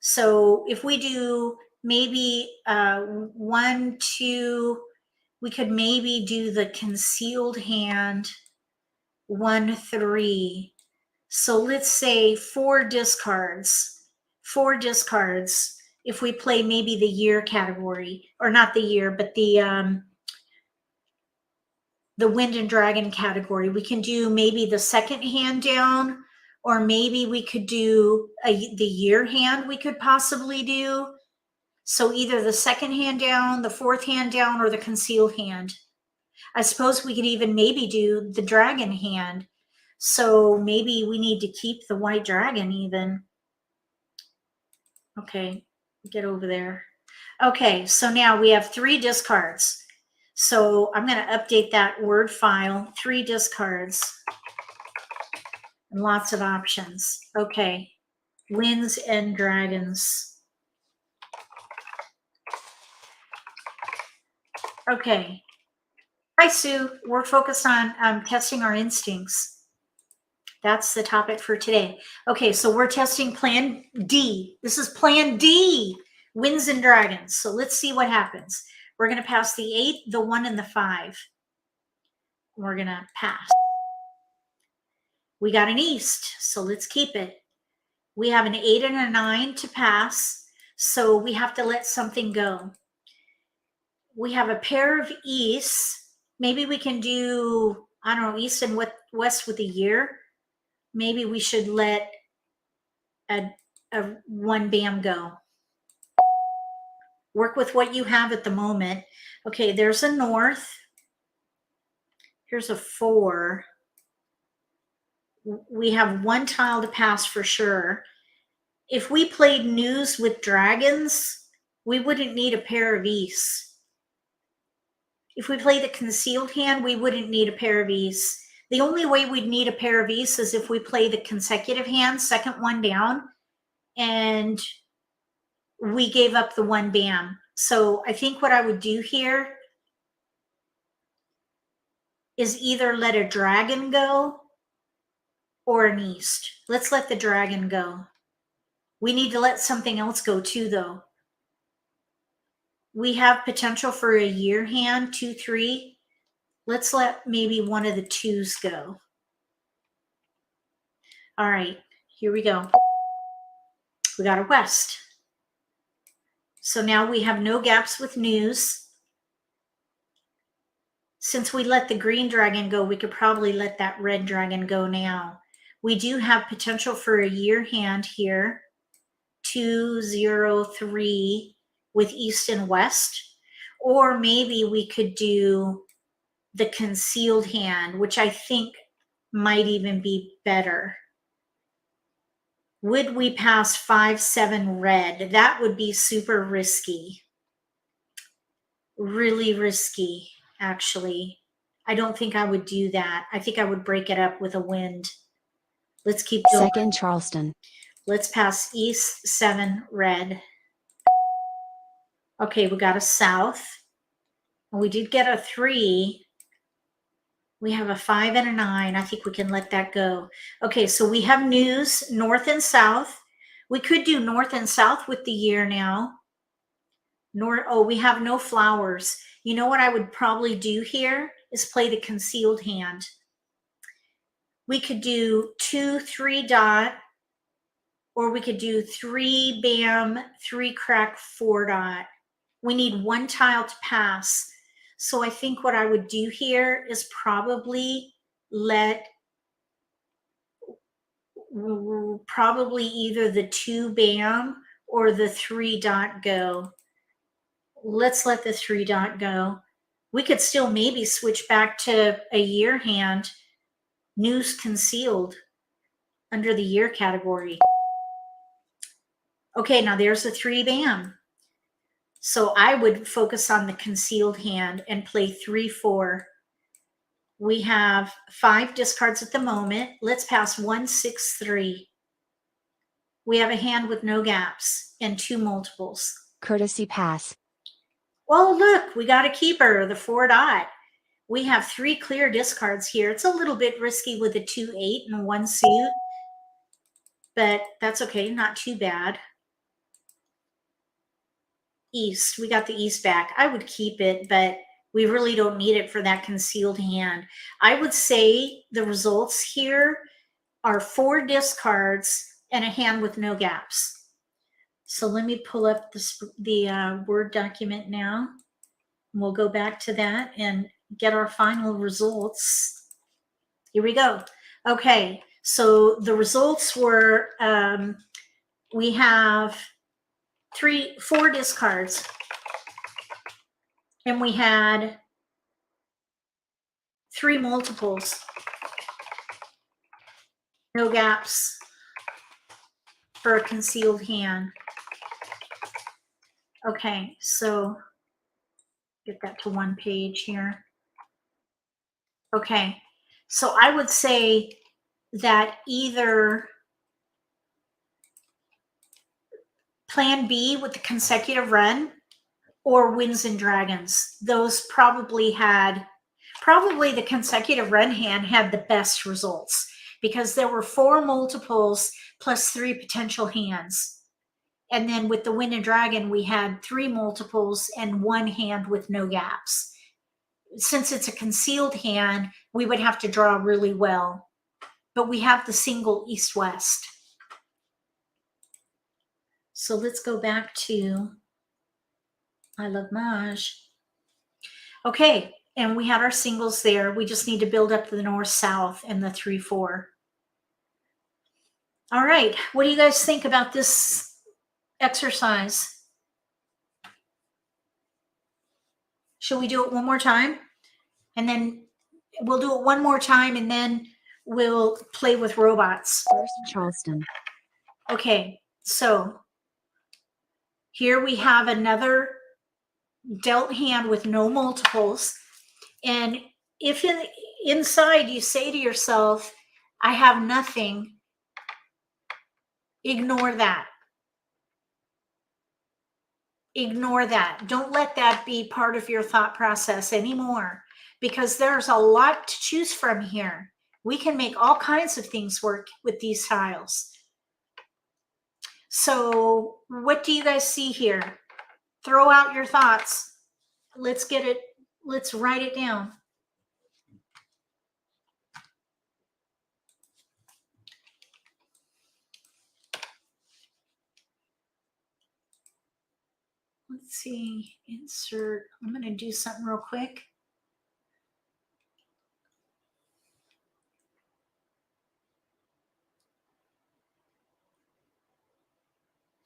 S1: So if we do maybe 1, 2, we could maybe do the concealed hand 1, 3. So let's say 4 discards. 4 discards. If we play maybe the year category, or not the year, but the wind and dragon category, we can do maybe the second hand down, or maybe we could do the year hand we could possibly do. So either the second hand down, the 4th hand down, or the concealed hand. I suppose we could even maybe do the dragon hand. So maybe we need to keep the white dragon even. Okay, get over there. Okay, so now we have 3 discards. So I'm going to update that Word file. 3 discards. And lots of options. Okay, wins and dragons. Okay. Hi, Sue. We're focused on testing our instincts. That's the topic for today. Okay, so we're testing Plan D. This is Plan D. Winds and dragons. So let's see what happens. We're going to pass the 8, the 1, and the 5. We're going to pass. We got an east, so let's keep it. We have an 8 and a 9 to pass, so we have to let something go. We have a pair of easts. Maybe we can do, I don't know, east and west with a year. Maybe we should let a 1 bam go. Work with what you have at the moment. Okay, there's a north. Here's a 4. We have 1 tile to pass for sure. If we played news with dragons, we wouldn't need a pair of easts. If we play the concealed hand, we wouldn't need a pair of easts. The only way we'd need a pair of easts is if we play the consecutive hand, second one down, and we gave up the 1 bam. So I think what I would do here is either let a dragon go or an east. Let's let the dragon go. We need to let something else go too, though. We have potential for a year hand, 2, 3. Let's let maybe one of the 2s go. All right, here we go. We got a west. So now we have no gaps with news. Since we let the green dragon go, we could probably let that red dragon go now. We do have potential for a year hand here. 2, 0, 3 with east and west. Or maybe we could do the concealed hand, which I think might even be better. Would we pass 5, 7 red? That would be super risky. Really risky, actually. I don't think I would do that. I think I would break it up with a wind. Let's keep going.
S2: Second Charleston.
S1: Let's pass east, 7 red. Okay, we got a south. We did get a 3. We have a 5 and a 9. I think we can let that go. Okay, so we have news, north and south. We could do north and south with the year now. Oh, we have no flowers. You know what I would probably do here is play the concealed hand. We could do 2, 3 dot, or we could do 3 bam, 3 crack, 4 dot. We need 1 tile to pass. So I think what I would do here is probably let either the 2 bam or the 3 dot go. Let's let the 3 dot go. We could still maybe switch back to a year hand, news concealed under the year category. Okay, now there's a 3 bam. So I would focus on the concealed hand and play 3, 4. We have 5 discards at the moment. Let's pass 1, 6, 3. We have a hand with no gaps and 2 multiples.
S2: Courtesy pass.
S1: Well, look, we got a keeper, the 4 dot. We have 3 clear discards here. It's a little bit risky with a 2, 8 and 1 suit, but that's okay, not too bad. East, we got the east back. I would keep it, but we really don't need it for that concealed hand. I would say the results here are 4 discards and a hand with no gaps. So let me pull up the Word document now. We'll go back to that and get our final results. Here we go. Okay, so the results were, we have 4 discards, and we had 3 multiples, no gaps for a concealed hand. Okay, so get that to 1 page here. Okay, so I would say that either Plan B with the consecutive run or Winds and Dragons. Those probably the consecutive run hand had the best results because there were 4 multiples plus 3 potential hands. And then with the Wind and Dragon, we had 3 multiples and 1 hand with no gaps. Since it's a concealed hand, we would have to draw really well. But we have the single east-west. So let's go back to I Love Maj. Okay, and we had our singles there. We just need to build up the north-south and the 3-4. All right, what do you guys think about this exercise? Should we do it one more time? And then we'll do it one more time and then we'll play with robots.
S2: First Charleston.
S1: Okay, so here we have another dealt hand with no multiples. And if inside you say to yourself, I have nothing, ignore that. Ignore that. Don't let that be part of your thought process anymore, because there's a lot to choose from here. We can make all kinds of things work with these tiles. So what do you guys see here? Throw out your thoughts. Let's get it. Let's write it down. Let's see, insert. I'm going to do something real quick.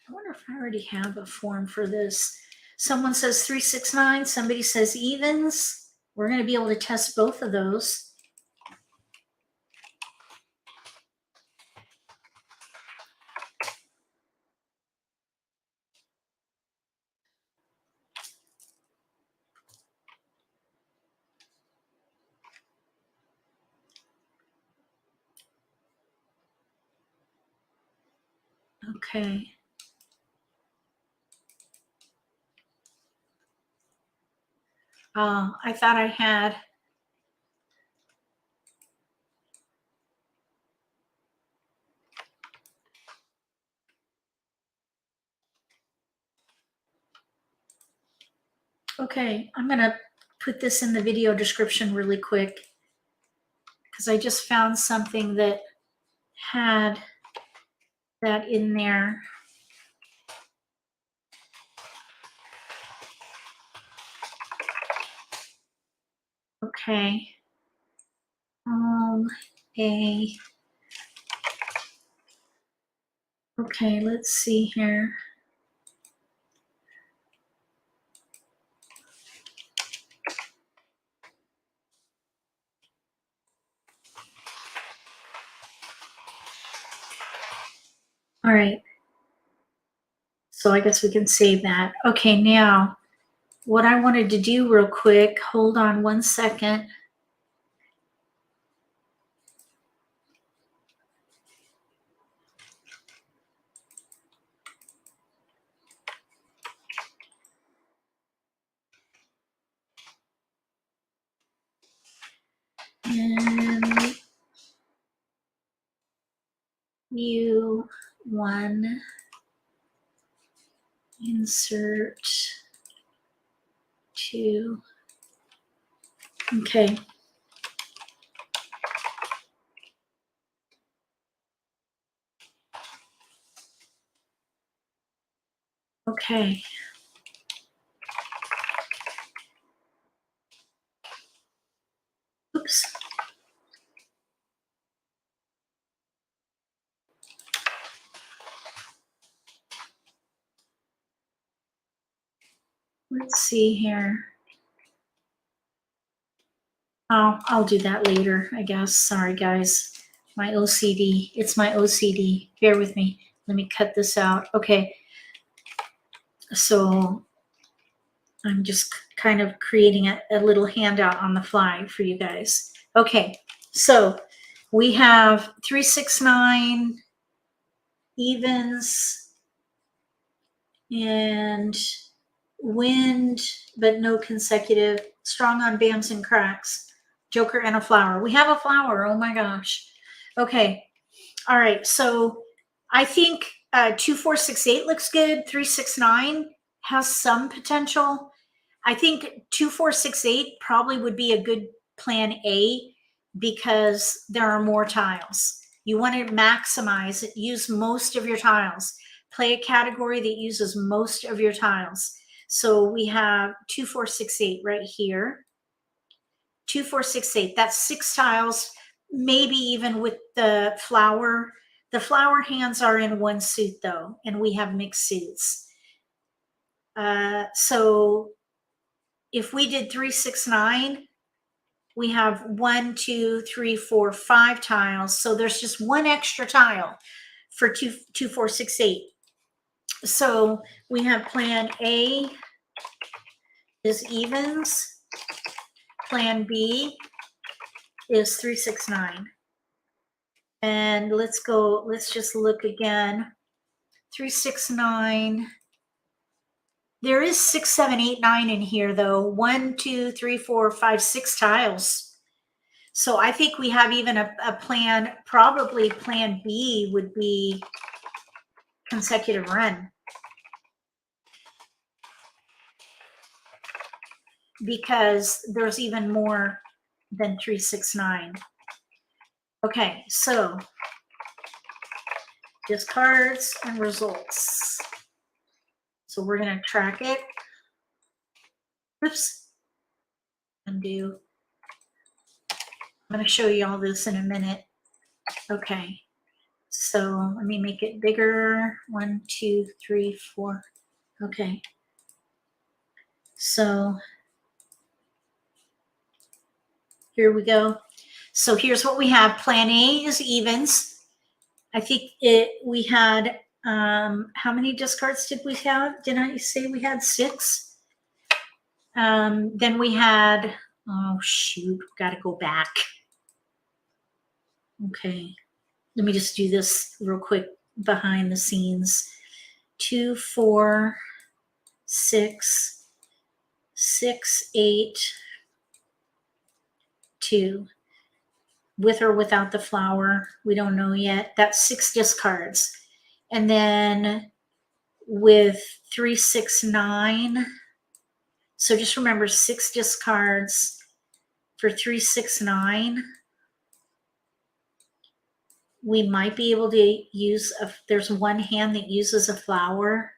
S1: I wonder if I already have a form for this. Someone says 369, somebody says evens. We're going to be able to test both of those. Okay. I thought I had. Okay, I'm going to put this in the video description really quick because I just found something that had that in there. Okay. Okay, let's see here. All right. So I guess we can save that. Okay, now what I wanted to do real quick, hold on one second. And view one, insert two. Okay. Okay. Oops. Let's see here. Oh, I'll do that later, I guess. Sorry, guys. My OCD. It's my OCD. Bear with me. Let me cut this out. Okay. So I'm just kind of creating a little handout on the fly for you guys. Okay. So we have 369 evens and wind, but no consecutive, strong on bams and cracks, joker and a flower. We have a flower. Oh my gosh. Okay. All right. So I think 2, 4, 6, 8 looks good. 3, 6, 9 has some potential. I think 2, 4, 6, 8 probably would be a good plan A because there are more tiles. You want to maximize it, use most of your tiles. Play a category that uses most of your tiles. So we have 2, 4, 6, 8 right here. 2, 4, 6, 8. That's 6 tiles, maybe even with the flower. The flower hands are in one suit though, and we have mixed suits. So if we did 3, 6, 9, we have 1, 2, 3, 4, 5 tiles. So there's just one extra tile for 2, 2, 4, 6, 8. So we have plan A is evens. Plan B is 3, 6, 9. And let's just look again. 3, 6, 9. There is 6, 7, 8, 9 in here though. 1, 2, 3, 4, 5, 6 tiles. So I think we have even a plan, probably plan B would be consecutive run. Because there's even more than 3, 6, 9. Okay, so discards and results. So we're going to track it. Oops. Undo. I'm going to show you all this in a minute. Okay. So let me make it bigger. 1, 2, 3, 4. Okay. So here we go. So here's what we have. Plan A is evens. I think we had, how many discards did we have? Did I say we had 6? Then we had, oh shoot, got to go back. Okay. Let me just do this real quick behind the scenes. 2, 4, 6, 6, 8, 2. With or without the flower, we don't know yet. That's 6 discards. And then with 3, 6, 9. So just remember 6 discards for 3, 6, 9. We might be able to use, there's one hand that uses a flower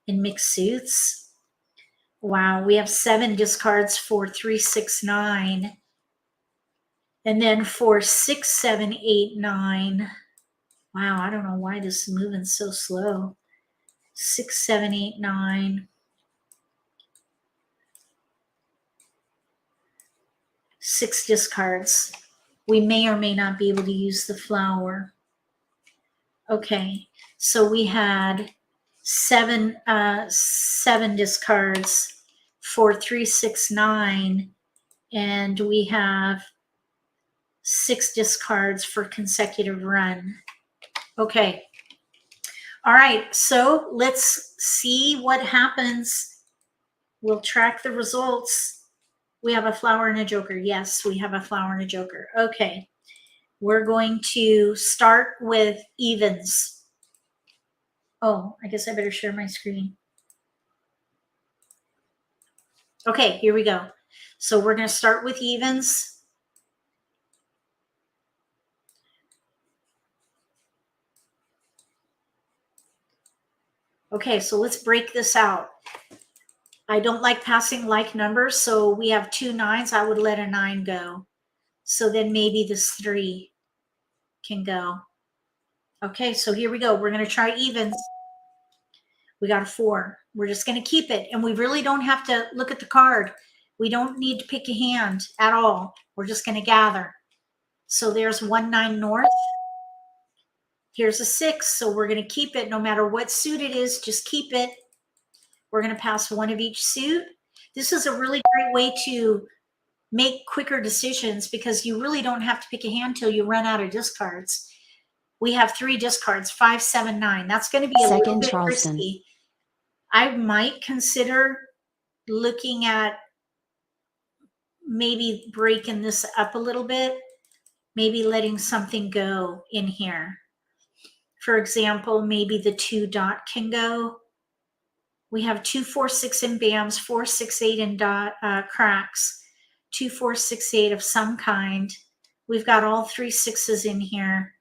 S1: in mixed suits. Wow, we have 7 discards for 3, 6, 9. And then for 6, 7, 8, 9. Wow, I don't know why this is moving so slow. 6, 7, 8, 9. 6 discards. We may or may not be able to use the flower. Okay, so we had 7 discards for 3, 6, 9, and we have 6 discards for consecutive run. Okay. All right, so let's see what happens. We'll track the results. We have a flower and a joker. Yes, we have a flower and a joker. Okay. We're going to start with evens. Oh, I guess I better share my screen. Okay, here we go. So we're going to start with evens. Okay, so let's break this out. I don't like passing like numbers, so we have 2 9s. I would let a 9 go. So then maybe this 3 can go. Okay, so here we go. We're going to try evens. We got a 4. We're just going to keep it. And we really don't have to look at the card. We don't need to pick a hand at all. We're just going to gather. So there's 1 9 north. Here's a 6. So we're going to keep it no matter what suit it is. Just keep it. We're going to pass 1 of each suit. This is a really great way to make quicker decisions because you really don't have to pick a hand till you run out of discards. We have 3 discards, 5, 7, 9. That's going to be a little bit
S2: Charleston.
S1: risky. I might consider looking at maybe breaking this up a little bit, maybe letting something go in here. For example, maybe the 2 dot can go. We have 2, 4, 6 in BAMs, 4, 6, 8 in dot cracks, 2, 4, 6, 8 of some kind. We've got all 3 6s in here.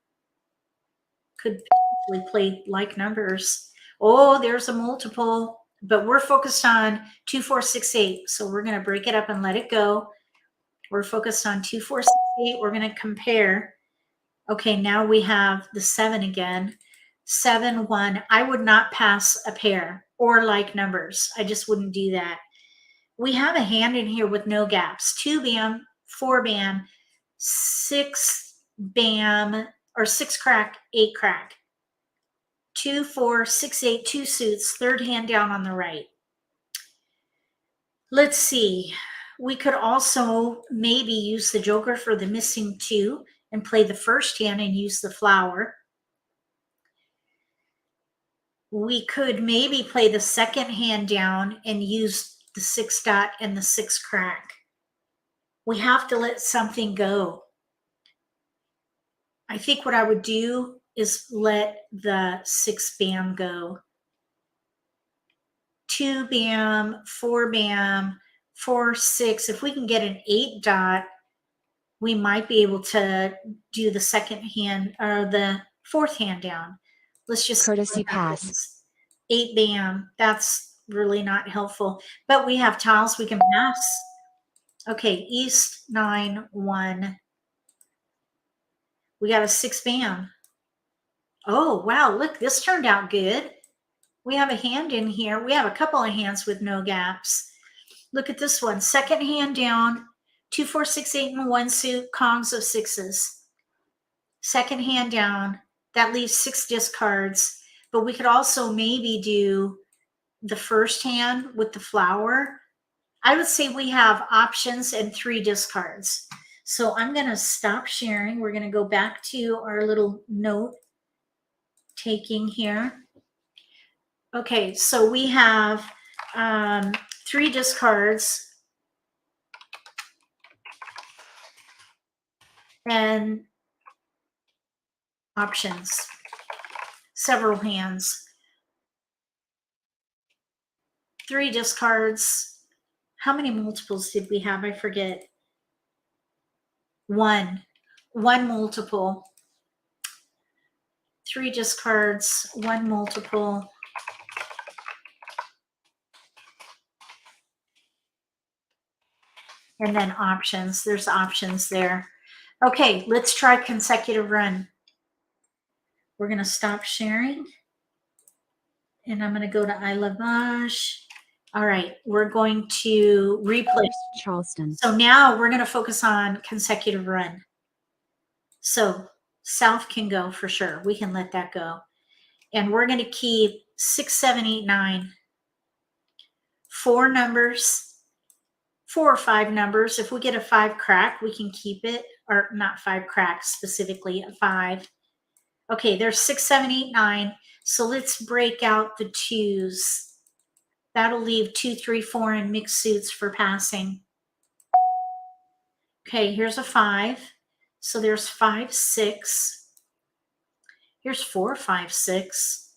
S1: Could potentially play like numbers. Oh, there's a multiple, but we're focused on 2, 4, 6, 8. So we're going to break it up and let it go. We're focused on 2, 4, 6, 8. We're going to compare. Okay, now we have the 7 again. 7, 1. I would not pass a pair or like numbers. I just wouldn't do that. We have a hand in here with no gaps. 2 BAM, 4 BAM, 6 BAM, or 6 crack, 8 crack. 2, 4, 6, 8, 2 suits, third hand down on the right. Let's see. We could also maybe use the joker for the missing 2 and play the first hand and use the flower. We could maybe play the second hand down and use the 6 dot and the 6 crack. We have to let something go. I think what I would do is let the 6 BAM go. 2 BAM, 4 BAM, 4, 6. If we can get an 8 dot, we might be able to do the second hand or the fourth hand down. Let's just
S2: Courtesy pass.
S1: 8 BAM. That's really not helpful. But we have tiles we can pass. Okay, East 9, 1. We got a 6 BAM. Oh, wow, look, this turned out good. We have a hand in here. We have a couple of hands with no gaps. Look at this one. Second hand down, 2, 4, 6, 8 in 1 suit, Kongs of 6s. Second hand down, that leaves 6 discards. But we could also maybe do the first hand with the flower. I would say we have options and 3 discards. So I'm going to stop sharing. We're going to go back to our little note taking here. Okay, so we have 3 discards and options, several hands. 3 discards. How many multiples did we have? I forget. 1 multiple. 3 discards, 1 multiple. And then options. There's options there. Okay, let's try consecutive run. We're going to stop sharing. And I'm going to go to I Love Maj. All right, we're going to replay.
S2: Charleston.
S1: So now we're going to focus on consecutive run. So South can go for sure. We can let that go. And we're going to keep 6, 7, 8, 9. 4 numbers, 4 or 5 numbers. If we get a 5 crack, we can keep it, or not 5 cracks specifically, a 5. Okay, there's 6, 7, 8, 9. So let's break out the 2s. That'll leave 2, 3, 4 in mixed suits for passing. Okay, here's a 5. So there's 5, 6. Here's 4, 5, 6.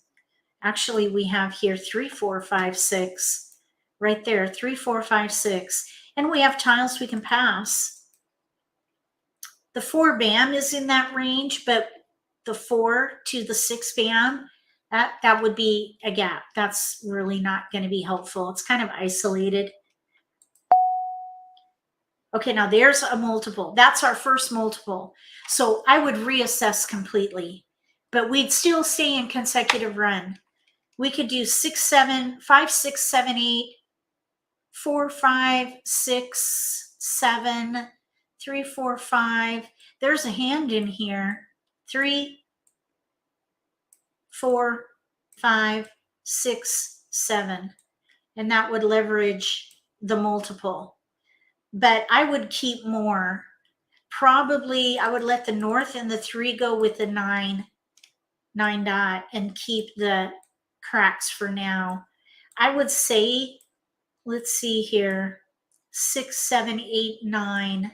S1: Actually, we have here 3, 4, 5, 6. Right there, 3, 4, 5, 6. And we have tiles we can pass. The 4 BAM is in that range, but the 4 to the 6 BAM, that would be a gap. That's really not going to be helpful. It's kind of isolated. Okay, now there's a multiple. That's our first multiple. So I would reassess completely, but we'd still stay in consecutive run. We could do 6, 7, 5, 6, 7, 8, 4, 5, 6, 7, 3, 4, 5. There's a hand in here. 3, 4, 5, 6, 7. And that would leverage the multiple. But I would keep more. Probably I would let the north and the 3 go with the 9 dot and keep the cracks for now. I would say, let's see here, 6, 7, 8, 9.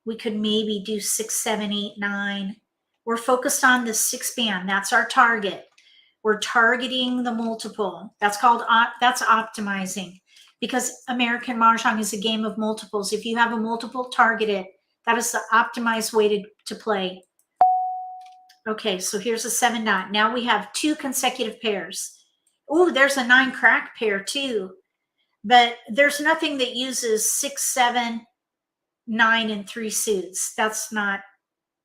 S1: We could maybe do 6, 7, 8, 9. We're focused on the 6 band. That's our target. We're targeting the multiple. That's called, that's optimizing, because American Mah Jongg is a game of multiples. If you have a multiple, target it. That is the optimized way to play. Okay, so here's a 7 dot. Now we have 2 consecutive pairs. Oh, there's a 9 crack pair too. But there's nothing that uses 6, 7, 9, and 3 suits. That's not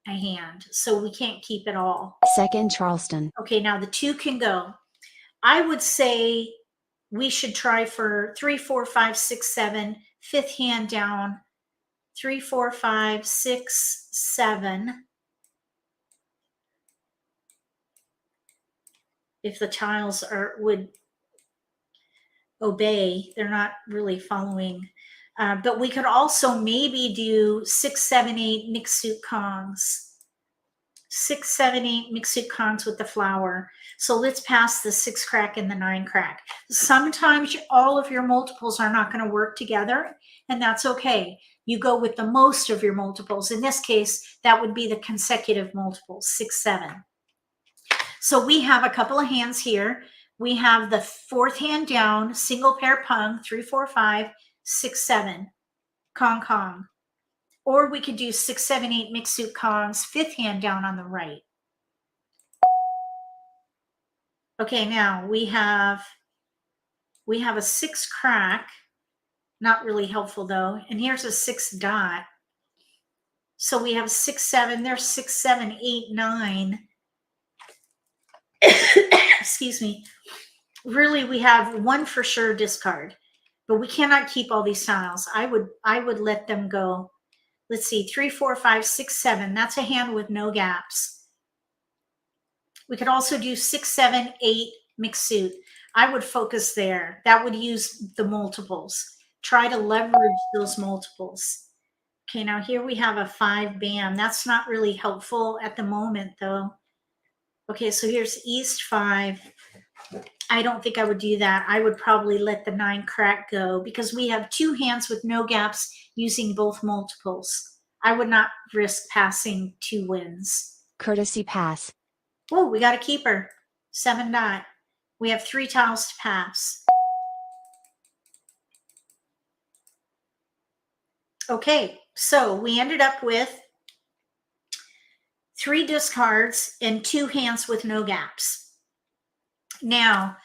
S1: a hand. So we can't keep it all.
S2: Second Charleston.
S1: Okay, now the 2 can go. I would say we should try for 3, 4, 5, 6, 7, 5th hand down. 3, 4, 5, 6, 7. If the tiles would obey, they're not really following. But we could also maybe do 6, 7, 8 mixed suit Kongs. 6, 7, 8 mixed suit Kongs with the flower. So let's pass the 6 crack and the 9 crack. Sometimes all of your multiples are not going to work together, and that's okay. You go with the most of your multiples. In this case, that would be the consecutive multiples, 6, 7. So we have a couple of hands here. We have the 4th hand down, single pair pung, 3, 4, 5, 6, 7, Kong Kong. Or we could do 6, 7, 8 mixed suit Kongs, 5th hand down on the right. Okay, now we have a 6 crack, not really helpful though. And here's a 6 dot. So we have 6, 7, there's 6, 7, 8, 9. Excuse me. Really, we have 1 for sure discard, but we cannot keep all these tiles. I would let them go. Let's see, 3, 4, 5, 6, 7. That's a hand with no gaps. We could also do 6, 7, 8 mixed suit. I would focus there. That would use the multiples. Try to leverage those multiples. Okay, now here we have a 5 band. That's not really helpful at the moment though. Okay, so here's East 5. I don't think I would do that. I would probably let the 9 crack go because we have 2 hands with no gaps using both multiples. I would not risk passing 2 wins.
S2: Courtesy pass.
S1: Oh, we got a keeper. 7 dot. We have 3 tiles to pass. Okay, so we ended up with 3 discards and 2 hands with no gaps. Now,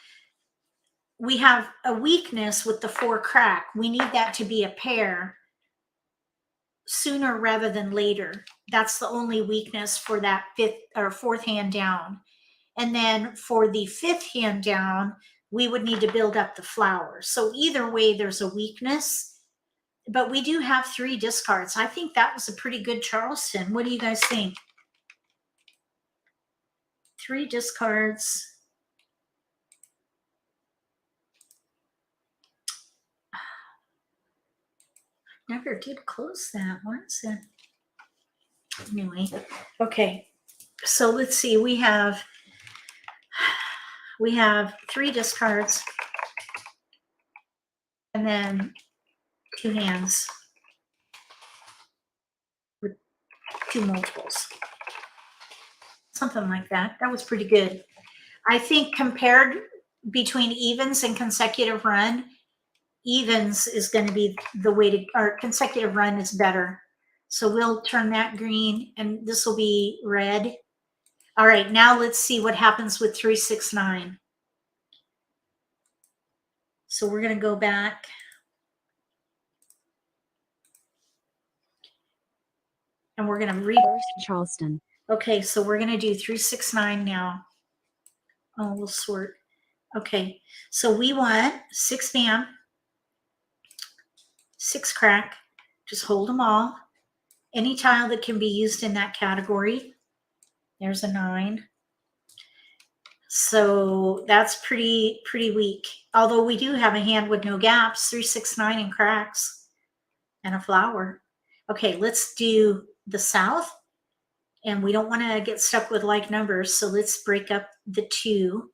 S1: we have a weakness with the 4 crack. We need that to be a pair sooner rather than later. That's the only weakness for that 5th or 4th hand down. And then for the 5th hand down, we would need to build up the flower. So either way, there's a weakness. But we do have 3 discards. I think that was a pretty good Charleston. What do you guys think? 3 discards. Never did close that. What's it? Anyway, okay. So let's see. We have 3 discards, and then 2 hands with 2 multiples. Something like that. That was pretty good. I think compared between evens and consecutive run, evens is going to be the way to, or consecutive run is better. So we'll turn that green and this will be red. All right, now let's see what happens with 3, 6, 9. So we're going to go back. And we're going to
S2: First Charleston.
S1: Okay, so we're going to do 3, 6, 9 now. Oh, we'll sort. Okay, so we want 6 bam, 6 crack. Just hold them all. Any tile that can be used in that category. There's a 9. So that's pretty weak. Although we do have a hand with no gaps, 3, 6, 9 and cracks and a flower. Okay, let's do the south. And we don't want to get stuck with like numbers. So let's break up the 2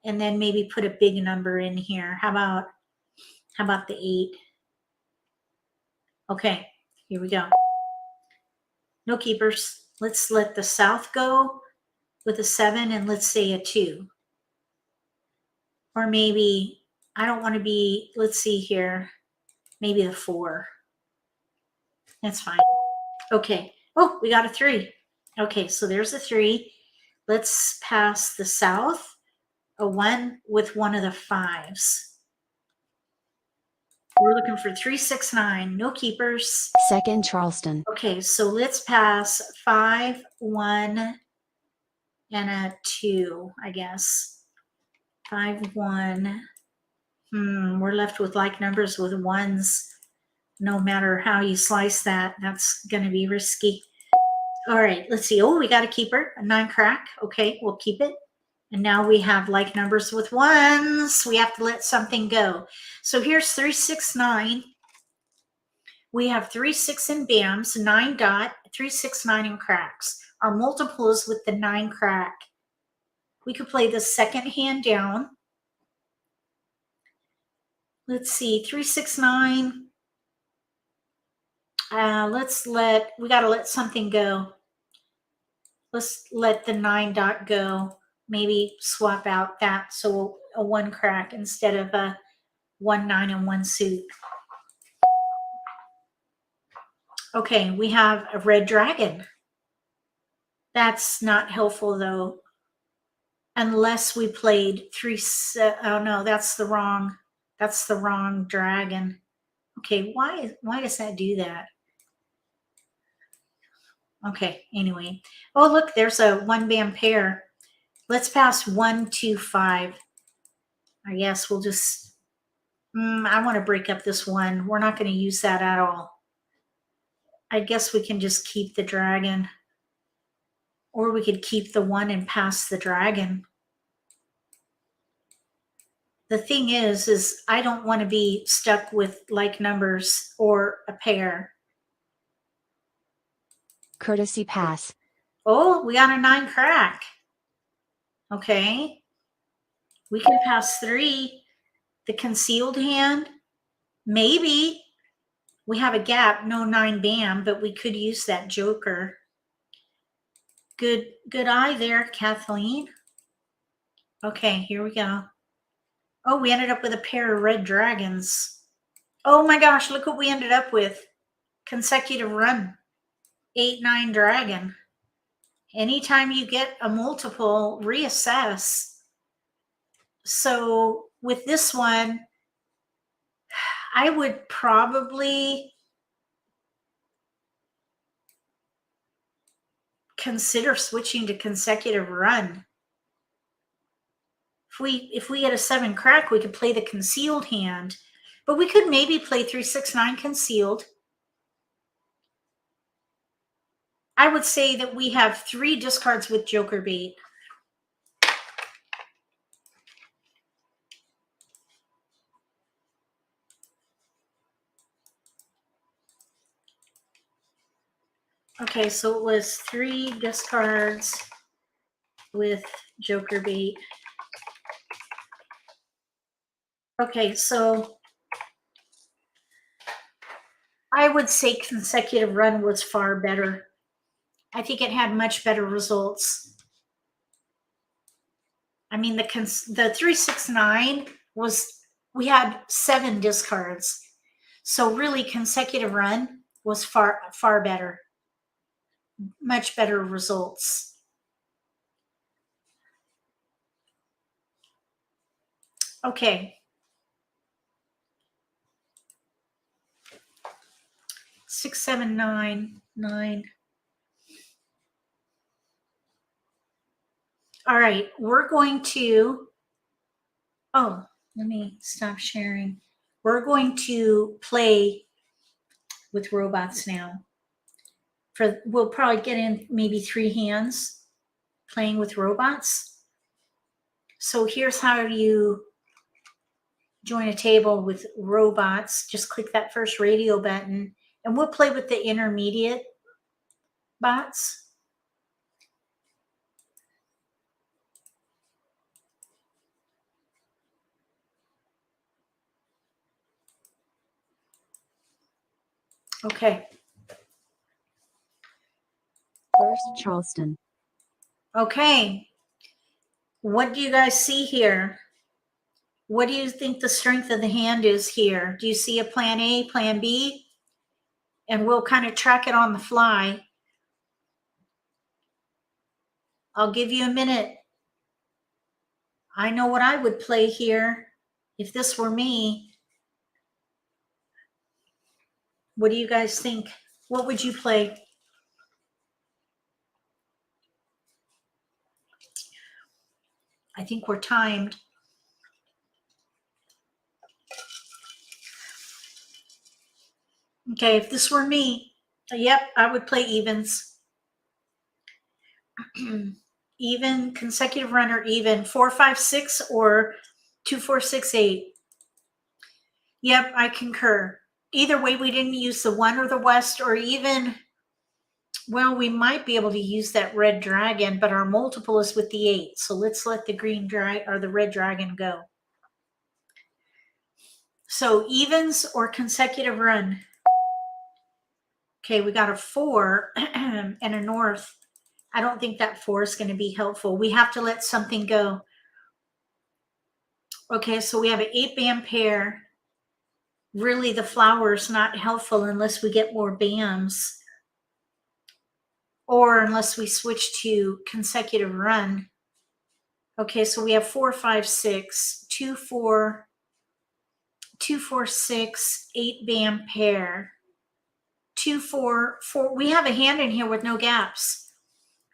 S1: and then maybe put a big number in here. How about the 8? Okay, here we go. No keepers. Let's let the south go with a 7 and let's say a 2. Or maybe, I don't want to be, let's see here, maybe the 4. That's fine. Okay. Oh, we got a 3. Okay, so there's a 3. Let's pass the south, a 1 with one of the 5s. We're looking for 3, 6, 9. No keepers.
S2: Second Charleston.
S1: Okay, so let's pass 5, 1, and a 2, I guess. 5, 1. We're left with like numbers with 1s. No matter how you slice that, that's going to be risky. All right, let's see. Oh, we got a keeper, a 9 crack. Okay, we'll keep it. And now we have like numbers with 1s. We have to let something go. So here's 3, 6, 9. We have 3, 6 in bams, 9 dot, 3, 6, 9 in cracks. Our multiple is with the 9 crack. We could play the second hand down. Let's see, 3, 6, 9. We got to let something go. Let's let the 9 dot go. Maybe swap out that, so a 1 crack instead of a 1, 9, and 1 suit. Okay, we have a red dragon. That's not helpful though, unless we played 3. Oh no, that's the wrong dragon. Okay, why does that do that? Okay, anyway. Oh, look, there's a 1 bam pair. Let's pass 1, 2, 5. I guess we'll just, I want to break up this 1. We're not going to use that at all. I guess we can just keep the dragon. Or we could keep the 1 and pass the dragon. The thing is I don't want to be stuck with like numbers or a pair.
S2: Courtesy pass.
S1: Oh, we got a 9 crack. Okay. We can pass 3. The concealed hand. Maybe we have a gap, no 9 bam, but we could use that joker. Good eye there, Kathleen. Okay, here we go. Oh, we ended up with a pair of red dragons. Oh my gosh, look what we ended up with. Consecutive run. 8, 9 dragon. Anytime you get a multiple, reassess. So with this one, I would probably consider switching to consecutive run. If we had a 7 crack, we could play the concealed hand, but we could maybe play 3, 6, 9 concealed. I would say that we have 3 discards with joker bait. Okay, so it was 3 discards with joker bait. Okay, so I would say consecutive run was far better. I think it had much better results. I mean, the 3, 6, 9 was, we had 7 discards. So really consecutive run was far better. Much better results. Okay. 6, 7, 9, 9. All right, we're going to, oh, let me stop sharing. We're going to play with robots now. We'll probably get in maybe 3 hands playing with robots. So here's how you join a table with robots. Just click that first radio button and we'll play with the intermediate bots. Okay.
S2: Charleston.
S1: Okay. What do you guys see here? What do you think the strength of the hand is here? Do you see a plan A, plan B? And we'll kind of track it on the fly. I'll give you a minute. I know what I would play here if this were me. What do you guys think? What would you play? I think we're timed. Okay, if this were me, yep, I would play evens. Even, consecutive runner, even 4, 5, 6 or 2, 4, 6, 8. Yep, I concur. Either way, we didn't use the 1 or the west, or even, well, we might be able to use that red dragon, but our multiple is with the 8. So let's let the green dragon or the red dragon go. So evens or consecutive run. Okay, we got a 4 and a north. I don't think that 4 is going to be helpful. We have to let something go. Okay, so we have an 8-band pair. Really, the flower is not helpful unless we get more bams or unless we switch to consecutive run. Okay, so we have 4, 5, 6, 2, 4, 2, 4, 6, 8-band pair. 2, 4, 4. We have a hand in here with no gaps.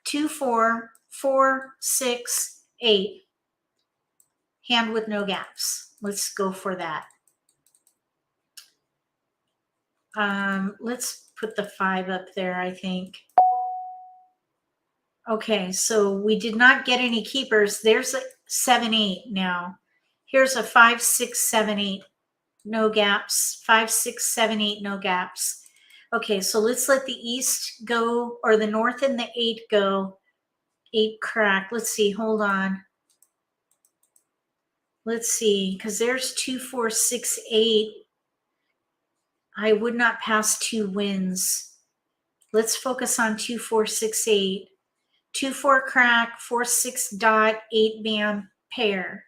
S1: 2, 4, 4, 6, 8. Hand with no gaps. Let's go for that. Let's put the 5 up there, I think. Okay, so we did not get any keepers. There's a 7, 8 now. Here's a 5, 6, 7, 8. No gaps. 5, 6, 7, 8, no gaps. Okay, so let's let the east go, or the north and the 8 go. 8 crack. Let's see, hold on. Let's see, because there's 2, 4, 6, 8. I would not pass 2 wins. Let's focus on 2, 4, 6, 8. 2, 4 crack, 4, 6 dot, 8 bam pair.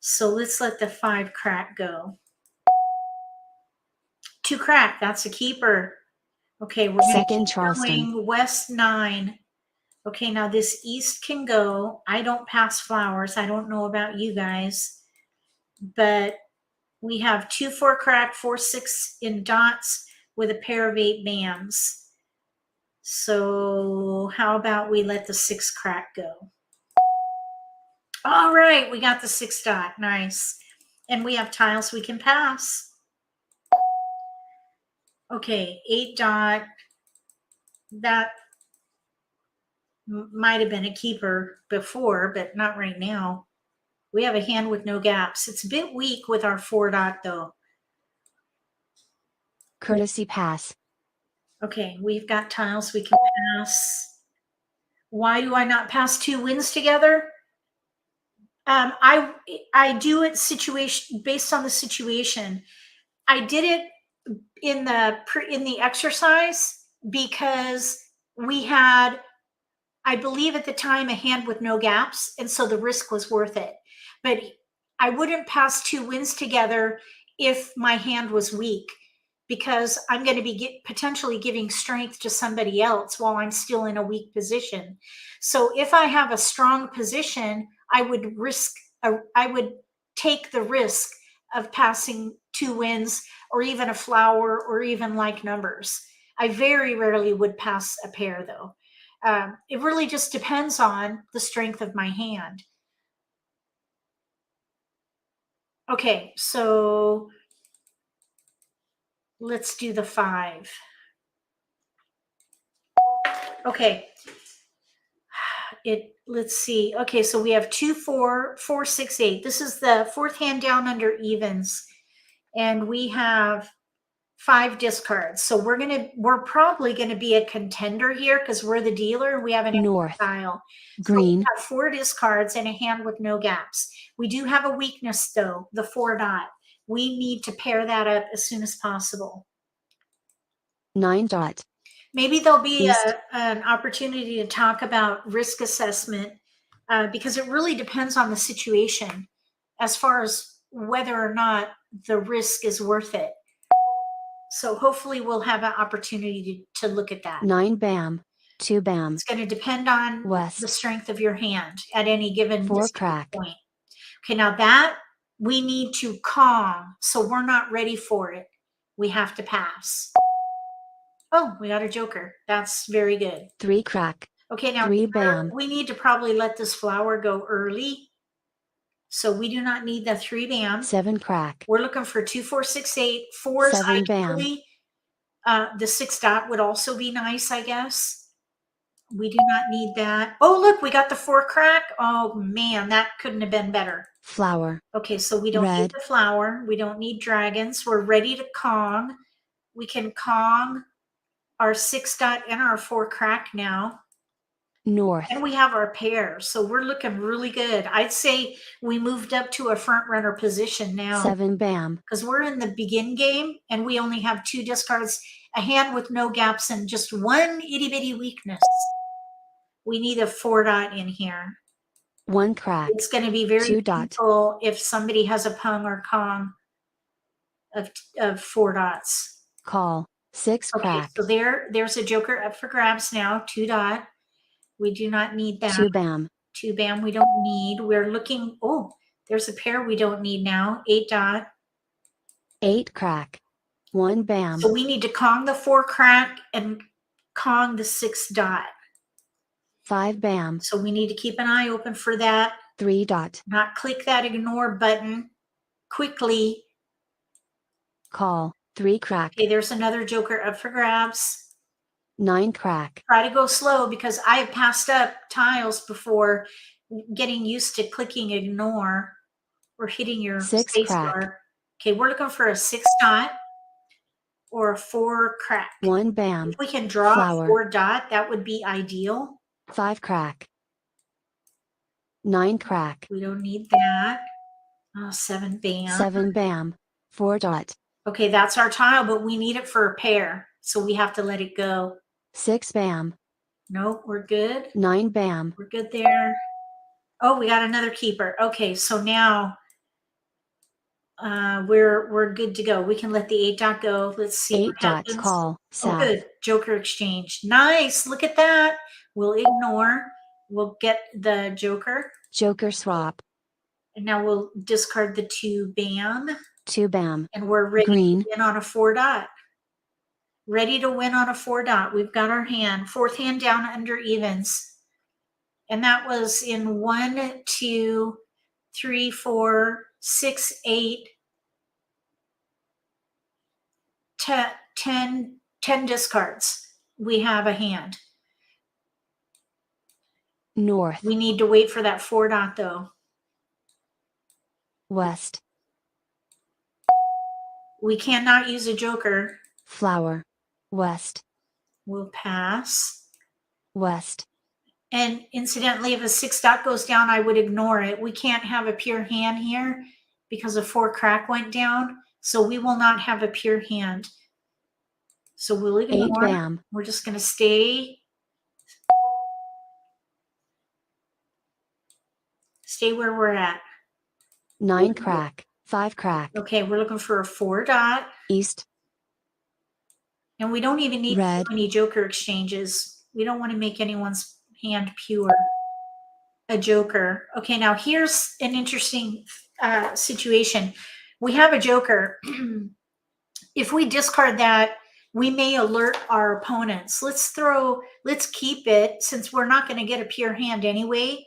S1: So let's let the 5 crack go. 2 crack, that's a keeper. Okay, we're going to keep
S2: Charleston.
S1: going west 9. Okay, now this east can go. I don't pass flowers. I don't know about you guys, but we have 2, 4 crack, 4, 6 in dots with a pair of 8 bams. So how about we let the 6 crack go? All right, we got the 6 dot. Nice. And we have tiles we can pass. Okay, 8 dot. That might have been a keeper before, but not right now. We have a hand with no gaps. It's a bit weak with our 4 dot though.
S2: Courtesy pass.
S1: Okay, we've got tiles we can pass. Why do I not pass 2 wins together? I do it situation based on the situation. I did it in the exercise because we had, I believe at the time, a hand with no gaps, and so the risk was worth it. But I wouldn't pass 2 wins together if my hand was weak, because I'm going to be potentially giving strength to somebody else while I'm still in a weak position. So if I have a strong position, I would take the risk of passing 2 wins or even a flower or even like numbers. I very rarely would pass a pair though. It really just depends on the strength of my hand. Okay, so let's do the 5. Okay. Let's see. Okay, so we have 2, 4, 4, 6, 8. This is the 4th hand down under evens. And we have 5 discards. So we're probably gonna be a contender here because we're the dealer. We have an
S2: North.
S1: style.
S2: Green.
S1: So we have 4 discards and a hand with no gaps. We do have a weakness though, the 4 dot. We need to pair that up as soon as possible.
S2: 9 dot.
S1: Maybe there'll be
S2: East.
S1: an opportunity to talk about risk assessment because it really depends on the situation as far as whether or not the risk is worth it. So hopefully we'll have an opportunity to look at that.
S2: 9 bam. 2 bam.
S1: It's going to depend on
S2: West.
S1: the strength of your hand at any given
S2: 4 crack.
S1: point. Okay, now that we need to Kong, so we're not ready for it. We have to pass. Oh, we got a joker. That's very good.
S2: 3 crack.
S1: Okay, now
S2: 3 bam.
S1: we need to probably let this flower go early. So we do not need the 3 bam.
S2: 7 crack.
S1: We're looking for 2, 4, 6, 8. 4s
S2: 7 bam.
S1: ideally. The 6 dot would also be nice, I guess. We do not need that. Oh, look, we got the 4 crack. Oh, man, that couldn't have been better.
S2: Flower.
S1: Okay, so we don't need the flower. We don't need dragons. We're ready to Kong. We can Kong our 6 dot and our 4 crack now.
S2: North.
S1: And we have our pair. So we're looking really good. I'd say we moved up to a front runner position now.
S2: 7 bam.
S1: Because we're in the begin game and we only have 2 discards, a hand with no gaps and just 1 itty bitty weakness. We need a 4 dot in here.
S2: 1 crack.
S1: It's going to be very
S2: 2 dot.
S1: painful if somebody has a pung or Kong of 4 dots.
S2: Call. 6 crack.
S1: So there's a joker up for grabs now. 2 dot. We do not need that.
S2: 2 bam.
S1: 2 bam we don't need. We're looking. Oh, there's a pair we don't need now. 8 dot.
S2: 8 crack. 1 bam.
S1: So we need to Kong the 4 crack and Kong the 6 dot.
S2: 5 bam.
S1: So we need to keep an eye open for that.
S2: 3 dot.
S1: Not click that ignore button quickly.
S2: Call. 3 crack.
S1: Okay, there's another joker up for grabs.
S2: 9 crack.
S1: Try to go slow because I have passed up tiles before getting used to clicking ignore or hitting your
S2: 6
S1: space
S2: crack.
S1: bar. Okay, we're looking for a 6 dot or a 4 crack.
S2: 1 bam.
S1: If we can draw
S2: flower.
S1: a 4 dot, that would be ideal.
S2: 5 crack. 9 crack.
S1: We don't need that. 7 bam.
S2: 7 bam. 4 dot.
S1: Okay, that's our tile, but we need it for a pair. So we have to let it go.
S2: 6 bam.
S1: Nope, we're good.
S2: 9 bam.
S1: We're good there. Oh, we got another keeper. Okay, so now we're good to go. We can let the 8 dot go. Let's see.
S2: 8
S1: what
S2: dots
S1: happens.
S2: call. South.
S1: Oh, good. Joker exchange. Nice. Look at that. We'll ignore. We'll get the joker.
S2: Joker swap.
S1: And now we'll discard the 2 bam.
S2: 2 bam.
S1: And we're ready
S2: Green.
S1: to win on a 4 dot. Ready to win on a 4 dot. We've got our hand. 4th hand down under evens. And that was in 1, 2, 3, 4, 6, 8, 10 discards. We have a hand.
S2: North.
S1: We need to wait for that 4 dot though.
S2: West.
S1: We cannot use a joker.
S2: Flower. West.
S1: We'll pass.
S2: West.
S1: And incidentally, if a 6 dot goes down, I would ignore it. We can't have a pure hand here because a 4 crack went down. So we will not have a pure hand. So we'll ignore.
S2: 8 bam.
S1: We're just going to stay where we're at.
S2: 9 crack. 5 crack.
S1: Okay, we're looking for a 4 dot.
S2: East.
S1: And we don't even need
S2: Red.
S1: any joker exchanges. We don't want to make anyone's hand pure. A joker. Okay, now here's an interesting situation. We have a joker. If we discard that, we may alert our opponents. Let's keep it since we're not going to get a pure hand anyway.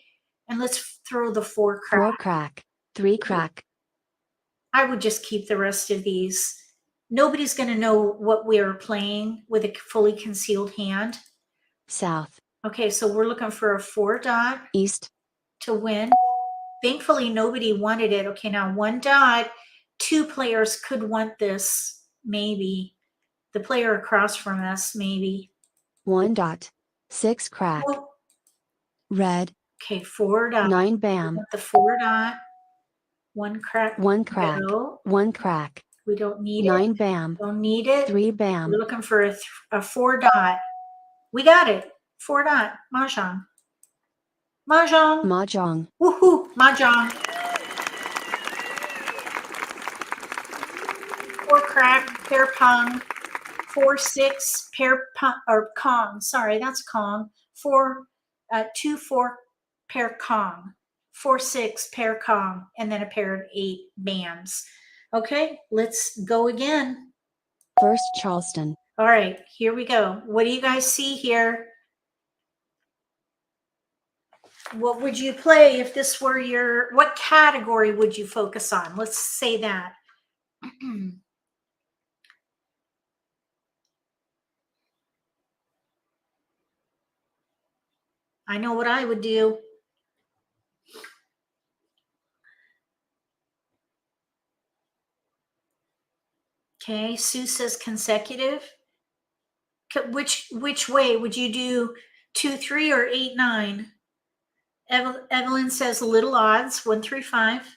S1: And let's throw the 4 crack.
S2: 4 crack. 3 crack.
S1: I would just keep the rest of these. Nobody's going to know what we're playing with a fully concealed hand.
S2: South.
S1: Okay, so we're looking for a 4 dot.
S2: East.
S1: To win. Thankfully, nobody wanted it. Okay, now 1 dot. 2 players could want this, maybe. The player across from us, maybe.
S2: 1 dot. 6 crack.
S1: Oh.
S2: Red.
S1: Okay, 4 dot.
S2: 9 bam.
S1: The 4 dot. 1 crack.
S2: 1 crack.
S1: No.
S2: 1 crack.
S1: We don't need
S2: 9
S1: it.
S2: bam.
S1: Don't need it.
S2: 3 bam.
S1: We're looking for a 4 dot. We got it. 4 dot. Mahjong. Mahjong.
S2: Mah Jongg.
S1: Woohoo. Mahjong. 4 crack. Pair pong. 4 6 pair pong or Kong. Sorry, that's Kong. 2 4 pair Kong. 4 6 pair Kong, and then a pair of 8 bands. Okay, let's go again.
S2: First Charleston.
S1: All right, here we go. What do you guys see here? What would you play if this were your, what category would you focus on? Let's say that. I know what I would do. Okay, Sue says consecutive. Which way would you do 2 3 or 8 9? Evelyn says little odds 1 3 5.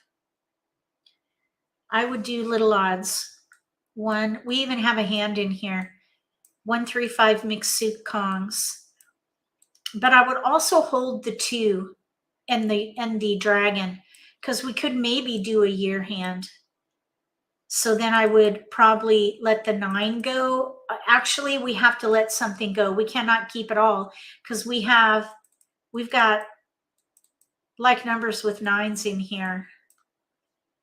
S1: I would do little odds 1. We even have a hand in here. 1 3 5 mixed suit Kongs. But I would also hold the 2 and the dragon, because we could maybe do a year hand. So then I would probably let the 9 go. Actually, we have to let something go. We cannot keep it all, because we've got like numbers with 9s in here.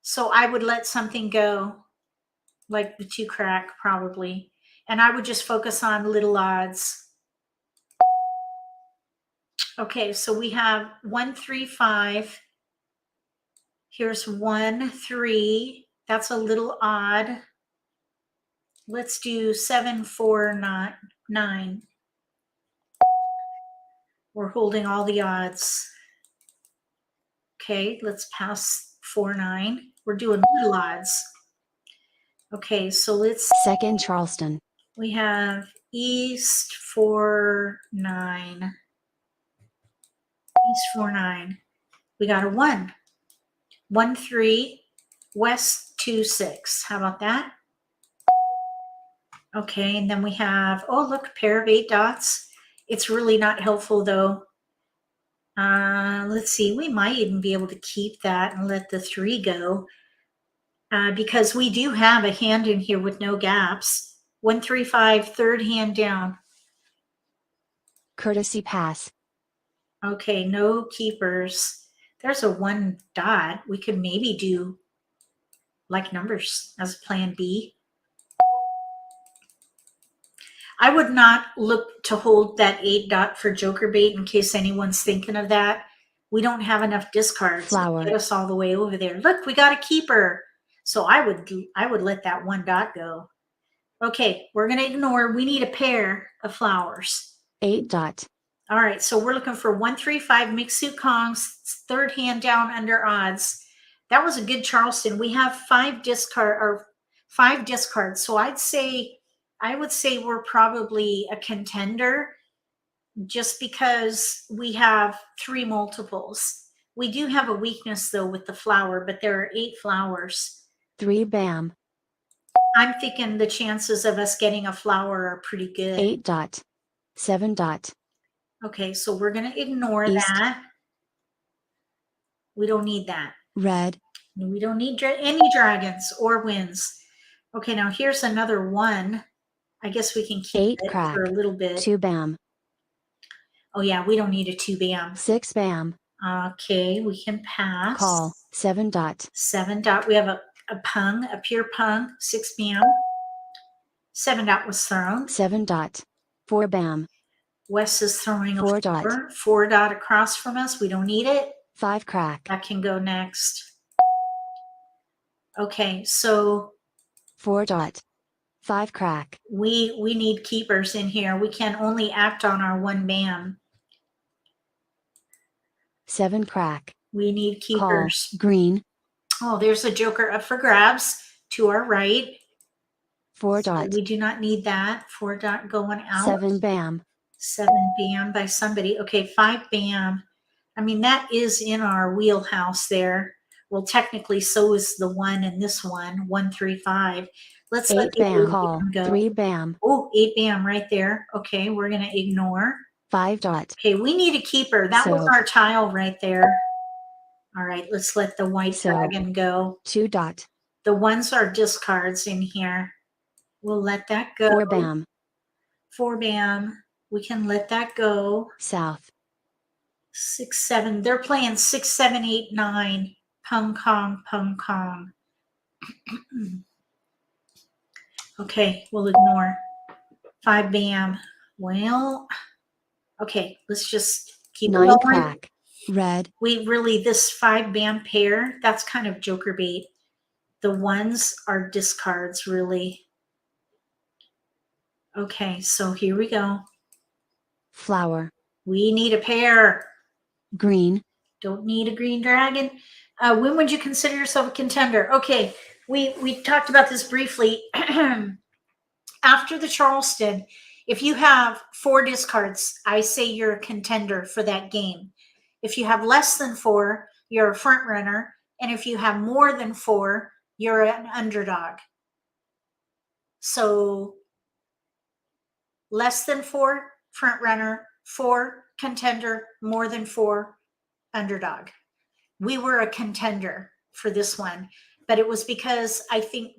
S1: So I would let something go, like the 2 crack probably. And I would just focus on little odds. Okay, so we have 1 3 5. Here's 1 3. That's a little odd. Let's do 7 4 9. We're holding all the odds. Okay, let's pass 4 9. We're doing little odds. Okay, so let's.
S2: Second Charleston.
S1: We have East 4 9. East 4 9. We got a 1. 1 3. West 2 6. How about that? Okay, and then we have, oh look, pair of 8 dots. It's really not helpful though. Let's see, we might even be able to keep that and let the 3 go, because we do have a hand in here with no gaps. 1 3 5, third hand down.
S2: Courtesy pass.
S1: Okay, no keepers. There's a 1 dot. We could maybe do like numbers as plan B. I would not look to hold that 8 dot for joker bait in case anyone's thinking of that. We don't have enough discards
S2: Flower.
S1: to get us all the way over there. Look, we got a keeper. So I would let that 1 dot go. Okay, we're going to ignore. We need a pair of flowers.
S2: 8 dot.
S1: All right, so we're looking for 1 3 5 mixed suit Kongs, third hand down under odds. That was a good Charleston. We have 5 discards. So I would say we're probably a contender, just because we have 3 multiples. We do have a weakness though with the flower, but there are 8 flowers.
S2: 3 bam.
S1: I'm thinking the chances of us getting a flower are pretty good.
S2: 8 dot. 7 dot.
S1: Okay, so we're going to ignore
S2: East.
S1: that. We don't need that.
S2: Red.
S1: We don't need any dragons or wins. Okay, now here's another 1. I guess we can keep
S2: 8
S1: it
S2: crack.
S1: for a little bit.
S2: 2 bam.
S1: Oh yeah, we don't need a 2 bam.
S2: 6 bam.
S1: Okay, we can pass.
S2: Call. 7 dot.
S1: 7 dot. We have a pung, a pure pung. 6 bam. 7 dot was thrown.
S2: 7 dot. 4 bam.
S1: Wes is throwing a
S2: 4 dot.
S1: 4 dot across from us. We don't need it.
S2: 5 crack.
S1: That can go next. Okay, so
S2: 4 dot. 5 crack.
S1: we need keepers in here. We can only act on our 1 bam.
S2: 7 crack.
S1: We need
S2: Call.
S1: keepers.
S2: Green.
S1: Oh, there's a joker up for grabs to our right.
S2: 4
S1: So
S2: dot.
S1: we do not need that. 4 dot going out.
S2: 7 bam.
S1: 7 bam by somebody. Okay, 5 bam. I mean, that is in our wheelhouse there. Well, technically, so is the 1 and this one, 1, 3, 5. Let's let
S2: 8
S1: the
S2: bam.
S1: 8
S2: Call.
S1: bam go.
S2: 3 bam.
S1: Oh, 8 bam right there. Okay, we're going to ignore.
S2: 5 dot.
S1: Okay, we need a keeper. That was
S2: So.
S1: our tile right there. All right, let's let the white
S2: So.
S1: dragon go.
S2: 2 dot.
S1: The ones are discards in here. We'll let that go.
S2: 4 bam.
S1: 4 bam. We can let that go.
S2: South.
S1: 6, 7. They're playing 6, 7, 8, 9. Pung Kong, Pung Kong. Okay, we'll ignore. 5 bam. Well, okay, let's just keep
S2: 9
S1: going.
S2: crack. Red.
S1: We really, this 5 bam pair, that's kind of joker bait. The ones are discards, really. Okay, so here we go.
S2: Flower.
S1: We need a pair.
S2: Green.
S1: Don't need a green dragon. When would you consider yourself a contender? Okay, we talked about this briefly. After the Charleston, if you have 4 discards, I say you're a contender for that game. If you have less than 4, you're a front runner. And if you have more than 4, you're an underdog. So less than 4, front runner, 4, contender, more than 4, underdog. We were a contender for this one, but it was because I think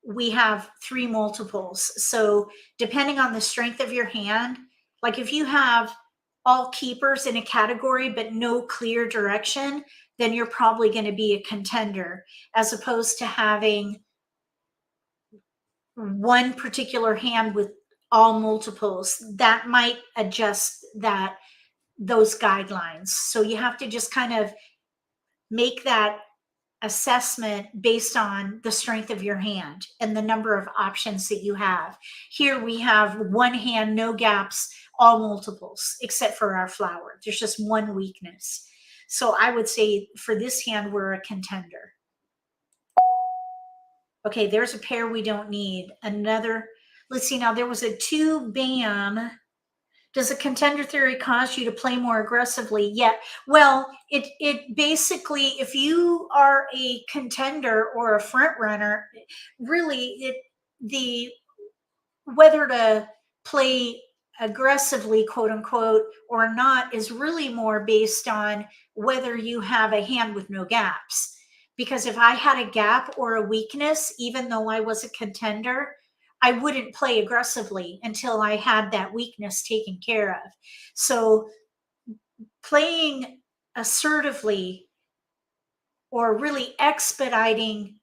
S1: we have 3 multiples. So depending on the strength of your hand, like if you have all keepers in a category but no clear direction, then you're probably going to be a contender, as opposed to having one particular hand with all multiples. That might adjust those guidelines. So you have to just kind of make that assessment based on the strength of your hand and the number of options that you have. Here we have one hand, no gaps, all multiples, except for our flower. There's just one weakness. So I would say for this hand, we're a contender. Okay, there's a pair we don't need. Another, let's see now, there was a 2 bam. Does a contender theory cause you to play more aggressively? Yeah. Well, it basically, if you are a contender or a front runner, really the whether to play aggressively, quote unquote, or not is really more based on whether you have a hand with no gaps. Because if I had a gap or a weakness, even though I was a contender, I wouldn't play aggressively until I had that weakness taken care of. So playing assertively or really expediting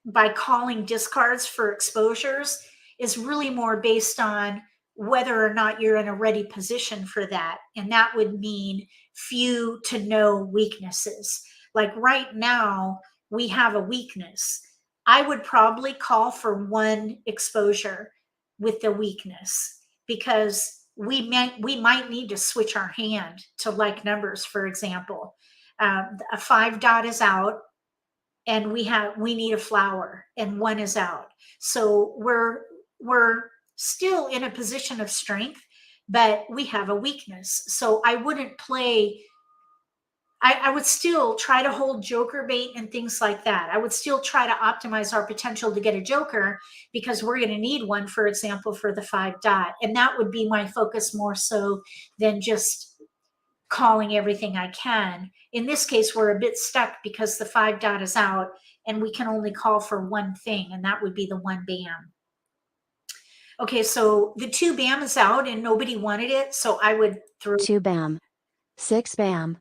S1: by calling discards for exposures is really more based on whether or not you're in a ready position for that. And that would mean few to no weaknesses. Like right now, we have a weakness. I would probably call for 1 exposure with the weakness, because we might need to switch our hand to like numbers, for example. A 5 dot is out, and we need a flower, and 1 is out. So we're still in a position of strength, but we have a weakness. So I wouldn't play, I would still try to hold joker bait and things like that. I would still try to optimize our potential to get a joker, because we're going to need one, for example, for the 5 dot. And that would be my focus more so than just calling everything I can. In this case, we're a bit stuck because the 5 dot is out and we can only call for 1 thing, and that would be the 1 bam. Okay, so the 2 bam is out and nobody wanted it, so I would throw
S2: 2 bam. 6 bam.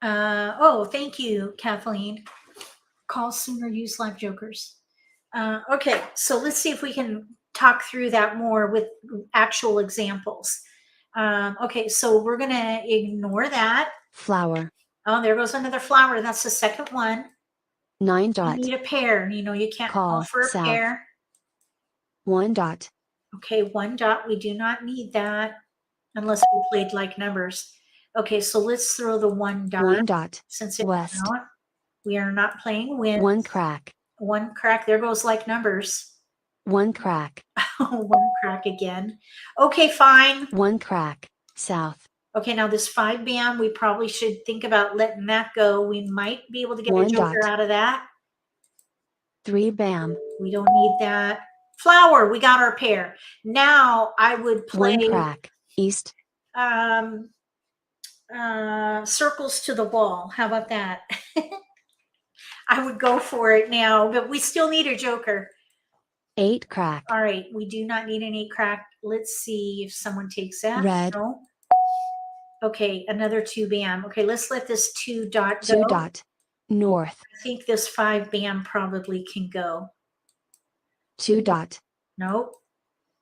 S1: Oh, thank you, Kathleen. Call sooner, use live jokers. Okay, so let's see if we can talk through that more with actual examples. Okay, so we're going to ignore that.
S2: Flower.
S1: Oh, there goes another flower. That's the second one.
S2: 9
S1: You
S2: dot.
S1: need a pair. You know, you can't call for a
S2: South.
S1: pair.
S2: 1 dot.
S1: Okay, 1 dot. We do not need that unless we played like numbers. Okay, so let's throw the 1 dot.
S2: 1 dot.
S1: Since it's
S2: West.
S1: out. We are not playing wind.
S2: 1 crack.
S1: 1 crack. There goes like numbers.
S2: 1 crack.
S1: 1 crack again. Okay, fine.
S2: 1 crack. South.
S1: Okay, now this 5 bam, we probably should think about letting that go. We might be able to get a
S2: 1
S1: joker
S2: dot.
S1: out of that.
S2: 3 bam.
S1: We don't need that. Flower, we got our pair. Now I would
S2: 1
S1: play
S2: crack. East.
S1: circles to the wall. How about that? I would go for it now, but we still need a joker.
S2: 8 crack.
S1: All right, we do not need an 8 crack. Let's see if someone takes that.
S2: Red.
S1: No. Okay, another 2 bam. Okay, let's let this 2 dot go.
S2: 2 dot. North.
S1: I think this 5 bam probably can go.
S2: 2 dot.
S1: Nope.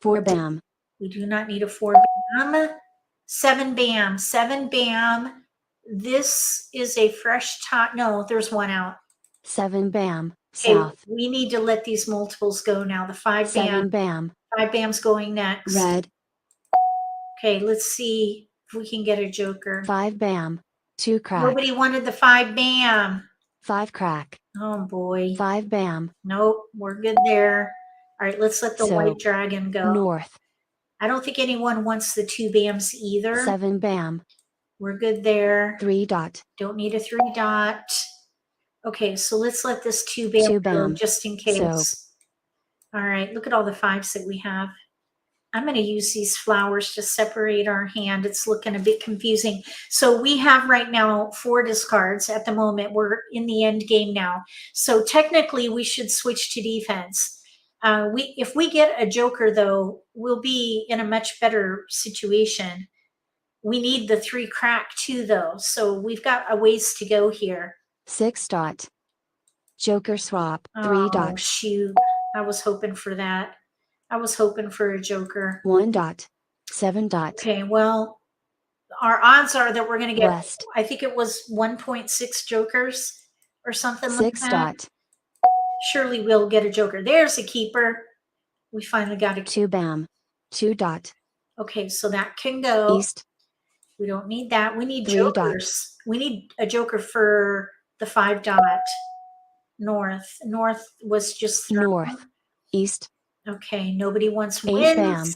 S2: 4 bam.
S1: We do not need a 4 bam. 7 bam. 7 bam. This is a fresh top. No, there's one out.
S2: 7 bam.
S1: Okay,
S2: South.
S1: we need to let these multiples go now. The 5
S2: 7
S1: bam.
S2: bam.
S1: 5 bam's going next.
S2: Red.
S1: Okay, let's see if we can get a joker.
S2: 5 bam. 2 crack.
S1: Nobody wanted the 5 bam.
S2: 5 crack.
S1: Oh boy.
S2: 5 bam.
S1: Nope, we're good there. All right, let's let the
S2: So,
S1: white dragon go.
S2: North.
S1: I don't think anyone wants the 2 bams either.
S2: 7 bam.
S1: We're good there.
S2: 3 dot.
S1: Don't need a 3 dot. Okay, so let's let this 2 bam
S2: 2
S1: go
S2: bam.
S1: just in case.
S2: So.
S1: All right, look at all the 5s that we have. I'm going to use these flowers to separate our hand. It's looking a bit confusing. So we have right now 4 discards at the moment. We're in the end game now. So technically we should switch to defense. If we get a joker though, we'll be in a much better situation. We need the 3 crack too though. So we've got a ways to go here.
S2: 6 dot. Joker swap. 3 dot.
S1: Shoot. I was hoping for that. I was hoping for a joker.
S2: 1 dot. 7 dot.
S1: Okay, well, our odds are that we're going to get,
S2: West.
S1: I think it was 1.6 jokers or something like
S2: 6
S1: that.
S2: dot.
S1: Surely we'll get a joker. There's a keeper. We finally got a
S2: 2 bam. 2 dot.
S1: Okay, so that can go.
S2: East.
S1: We don't need that. We need
S2: 3
S1: jokers.
S2: dots.
S1: We need a joker for the 5 dot. North. North was just thrown.
S2: North. East.
S1: Okay, nobody wants
S2: 8
S1: wins.
S2: bam.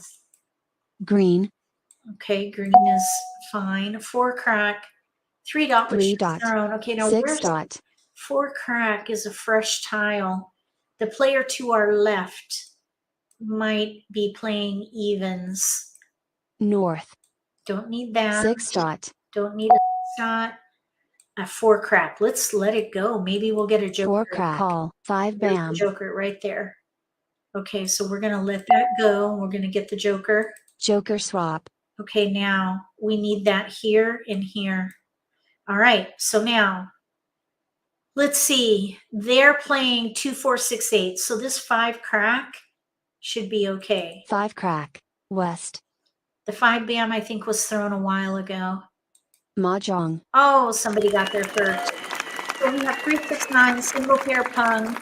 S2: Green.
S1: Okay, green is fine. 4 crack. 3 dot, which
S2: 3
S1: is
S2: dot.
S1: thrown. Okay, now
S2: 6
S1: where's
S2: dot.
S1: 4 crack is a fresh tile. The player to our left might be playing evens.
S2: North.
S1: Don't need that.
S2: 6 dot.
S1: Don't need a dot. A 4 crack. Let's let it go. Maybe we'll get a joker.
S2: 4 crack. Call. 5
S1: There's
S2: bam.
S1: the joker right there. Okay, so we're going to let that go. We're going to get the joker.
S2: Joker swap.
S1: Okay, now we need that here and here. All right, so now let's see. They're playing 2, 4, 6, 8. So this 5 crack should be okay.
S2: 5 crack. West.
S1: The 5 bam, I think, was thrown a while ago.
S2: Mah Jongg.
S1: Oh, somebody got there first. So we have 3, 6, 9, single pair pung.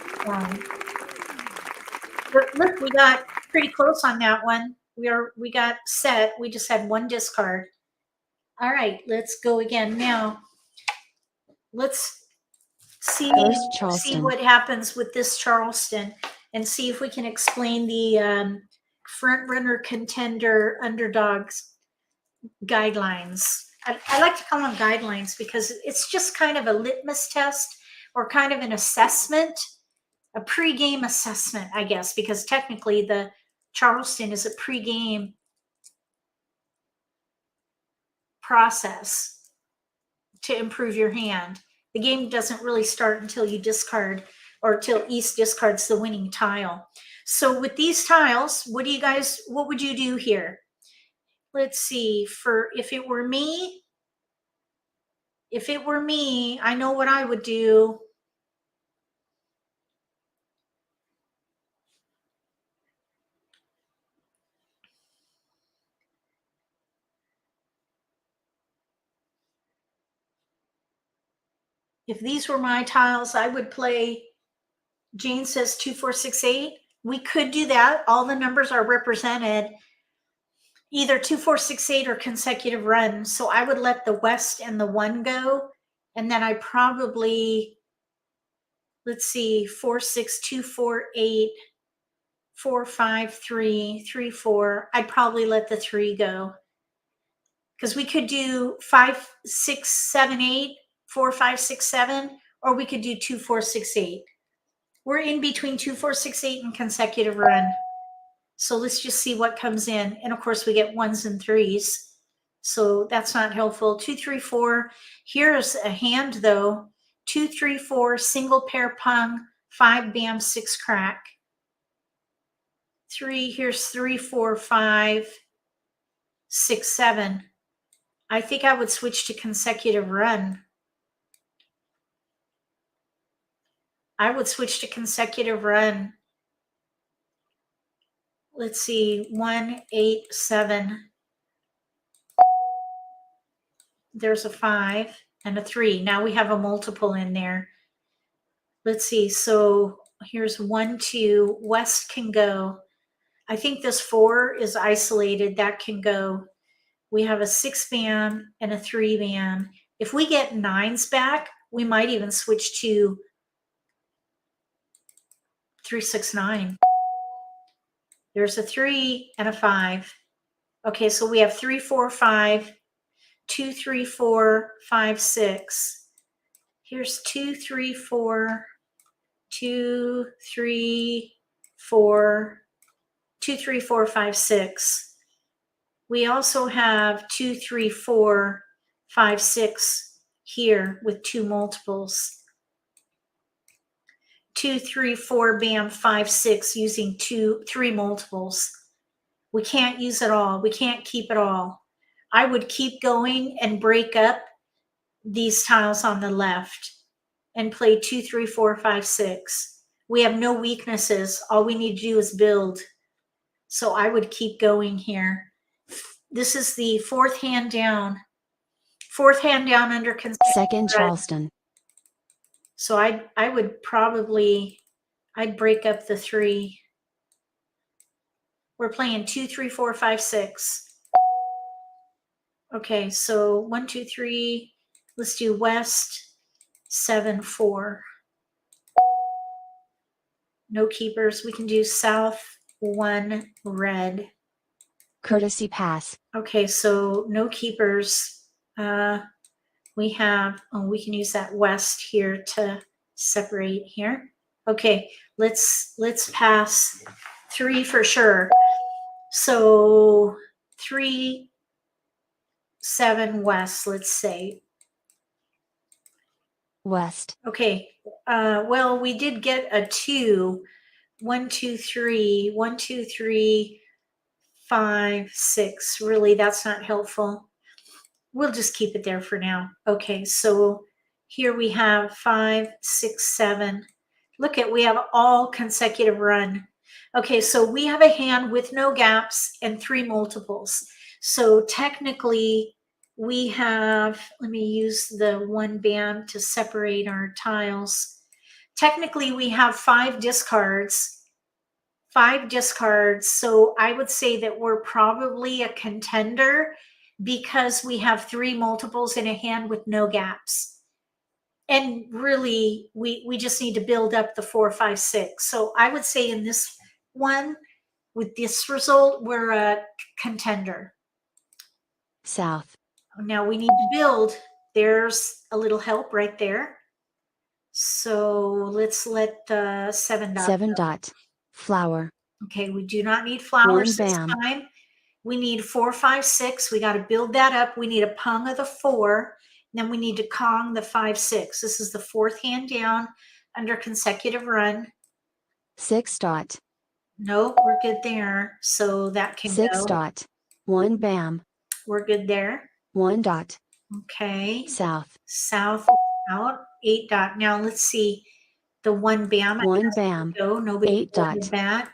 S1: Look, we got pretty close on that one. We got set. We just had 1 discard. All right, let's go again. Now, let's see what happens with this Charleston and see if we can explain the front runner contender underdogs guidelines. I like to call them guidelines because it's just kind of a litmus test or kind of an assessment, a pre-game assessment, I guess, because technically the Charleston is a pre-game process to improve your hand. The game doesn't really start until you discard or till East discards the winning tile. So with these tiles, what would you do here? Let's see, if it were me, I know what I would do. If these were my tiles, I would play, Jane says 2, 4, 6, 8. We could do that. All the numbers are represented, either 2, 4, 6, 8 or consecutive runs. So I would let the West and the 1 go. And then I probably, let's see, 4, 6, 2, 4, 8, 4, 5, 3, 3, 4. I'd probably let the 3 go. Because we could do 5, 6, 7, 8, 4, 5, 6, 7, or we could do 2, 4, 6, 8. We're in between 2, 4, 6, 8 and consecutive run. So let's just see what comes in. And of course we get 1s and 3s. So that's not helpful. 2, 3, 4. Here's a hand though. 2, 3, 4, single pair pung, 5 bam, 6 crack. 3, here's 3, 4, 5, 6, 7. I think I would switch to consecutive run. I would switch to consecutive run. Let's see, 1, 8, 7. There's a 5 and a 3. Now we have a multiple in there. Let's see, so here's 1, 2, west can go. I think this 4 is isolated, that can go. We have a 6 bam and a 3 bam. If we get 9s back, we might even switch to 3, 6, 9. There's a 3 and a 5. Okay, so we have 3, 4, 5, 2, 3, 4, 5, 6. Here's 2, 3, 4, 2, 3, 4, 2, 3, 4, 5, 6. We also have 2, 3, 4, 5, 6 here with 2 multiples. 2, 3, 4, bam, 5, 6 using 3 multiples. We can't use it all. We can't keep it all. I would keep going and break up these tiles on the left and play 2, 3, 4, 5, 6. We have no weaknesses. All we need to do is build. So I would keep going here. This is the 4th hand down. 4th hand down under consecutive
S2: Second
S1: run.
S2: Charleston.
S1: So I would probably, I'd break up the 3. We're playing 2, 3, 4, 5, 6. Okay, so 1, 2, 3. Let's do west, 7, 4. No keepers. We can do south, 1, red.
S2: Courtesy pass.
S1: Okay, so no keepers. We have, oh, we can use that west here to separate here. Okay, let's pass 3 for sure. So 3, 7 west, let's say.
S2: West.
S1: Okay, well, we did get a 2. 1, 2, 3, 1, 2, 3, 5, 6. Really, that's not helpful. We'll just keep it there for now. Okay, so here we have 5, 6, 7. Look at, we have all consecutive run. Okay, so we have a hand with no gaps and 3 multiples. So technically we have, let me use the 1 bam to separate our tiles. Technically we have 5 discards. 5 discards. So I would say that we're probably a contender because we have 3 multiples in a hand with no gaps. And really, we just need to build up the 4, 5, 6. So I would say in this one, with this result, we're a contender.
S2: South.
S1: Now we need to build. There's a little help right there. So let's let the 7 dot
S2: 7
S1: go.
S2: dot. Flower.
S1: Okay, we do not need flowers
S2: 1
S1: this
S2: bam.
S1: time. We need 4, 5, 6. We got to build that up. We need a pung of the 4. Then we need to Kong the 5, 6. This is the 4th hand down under consecutive run.
S2: 6 dot.
S1: Nope, we're good there. So that can
S2: 6
S1: go.
S2: dot. 1 bam.
S1: We're good there.
S2: 1 dot.
S1: Okay.
S2: South.
S1: South out. 8 dot. Now let's see. The 1 bam.
S2: 1 bam.
S1: Go. Nobody
S2: 8 dot.
S1: wanted that.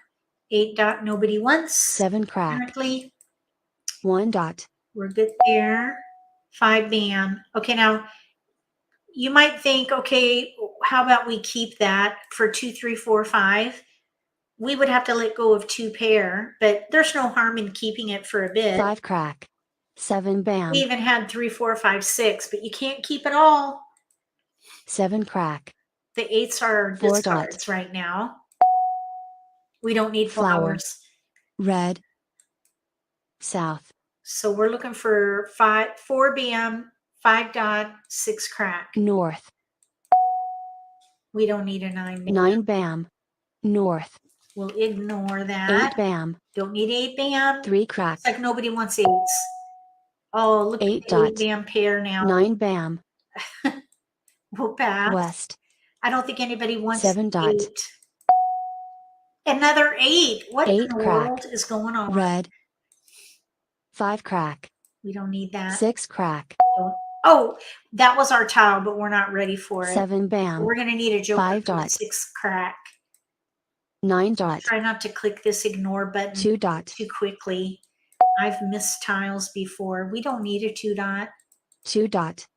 S1: 8 dot. Nobody wants.
S2: 7 crack.
S1: Apparently.
S2: 1 dot.
S1: We're good there. 5 bam. Okay, now you might think, okay, how about we keep that for 2, 3, 4, 5? We would have to let go of 2 pair, but there's no harm in keeping it for a bit.
S2: 5 crack. 7 bam.
S1: We even had 3, 4, 5, 6, but you can't keep it all.
S2: 7 crack.
S1: The 8s are
S2: 4
S1: discards right now. We don't need
S2: Flower.
S1: flowers.
S2: Red. South.
S1: So we're looking for 4 bam, 5 dot, 6 crack.
S2: North.
S1: We don't need a 9 bam.
S2: 9 bam. North.
S1: We'll ignore that.
S2: 8 bam.
S1: Don't need 8 bam.
S2: 3 crack.
S1: It's like nobody wants 8s. Oh, look
S2: 8
S1: at the 8
S2: dot.
S1: bam pair now.
S2: 9 bam.
S1: We'll pass.
S2: West.
S1: I don't think anybody wants
S2: 7 dot.
S1: 8. Another 8. What
S2: 8
S1: in the
S2: crack.
S1: world is going on?
S2: Red. 5 crack.
S1: We don't need that.
S2: 6 crack.
S1: Oh, that was our tile, but we're not ready for it.
S2: 7 bam.
S1: We're going to need a joker
S2: 5
S1: for
S2: dot.
S1: 6 crack.
S2: 9 dot.
S1: Try not to click this ignore button
S2: 2 dot.
S1: too quickly. I've missed tiles before. We don't need a 2 dot.
S2: 2 dot.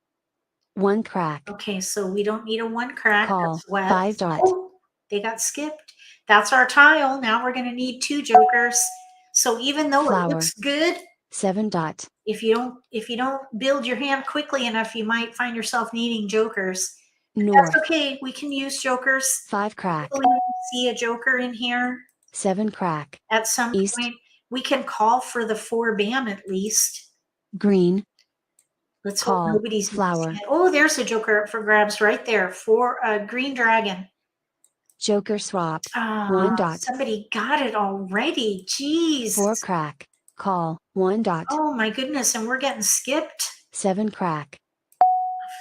S2: 1 crack.
S1: Okay, so we don't need a 1 crack.
S2: Call.
S1: That's west.
S2: 5 dot.
S1: Oh, they got skipped. That's our tile. Now we're going to need 2 jokers. So even though
S2: Flower.
S1: it looks good,
S2: 7 dot.
S1: if you don't build your hand quickly enough, you might find yourself needing jokers.
S2: North.
S1: That's okay. We can use jokers.
S2: 5 crack.
S1: Hopefully we can see a joker in here
S2: 7 crack.
S1: at some
S2: East.
S1: point. We can call for the 4 bam at least.
S2: Green.
S1: Let's
S2: Call.
S1: hope nobody's
S2: Flower.
S1: missing it. Oh, there's a joker up for grabs right there for a green dragon.
S2: Joker swap. 1 dot.
S1: Somebody got it already. Jeez.
S2: 4 crack. Call. 1 dot.
S1: Oh my goodness, and we're getting skipped.
S2: 7 crack.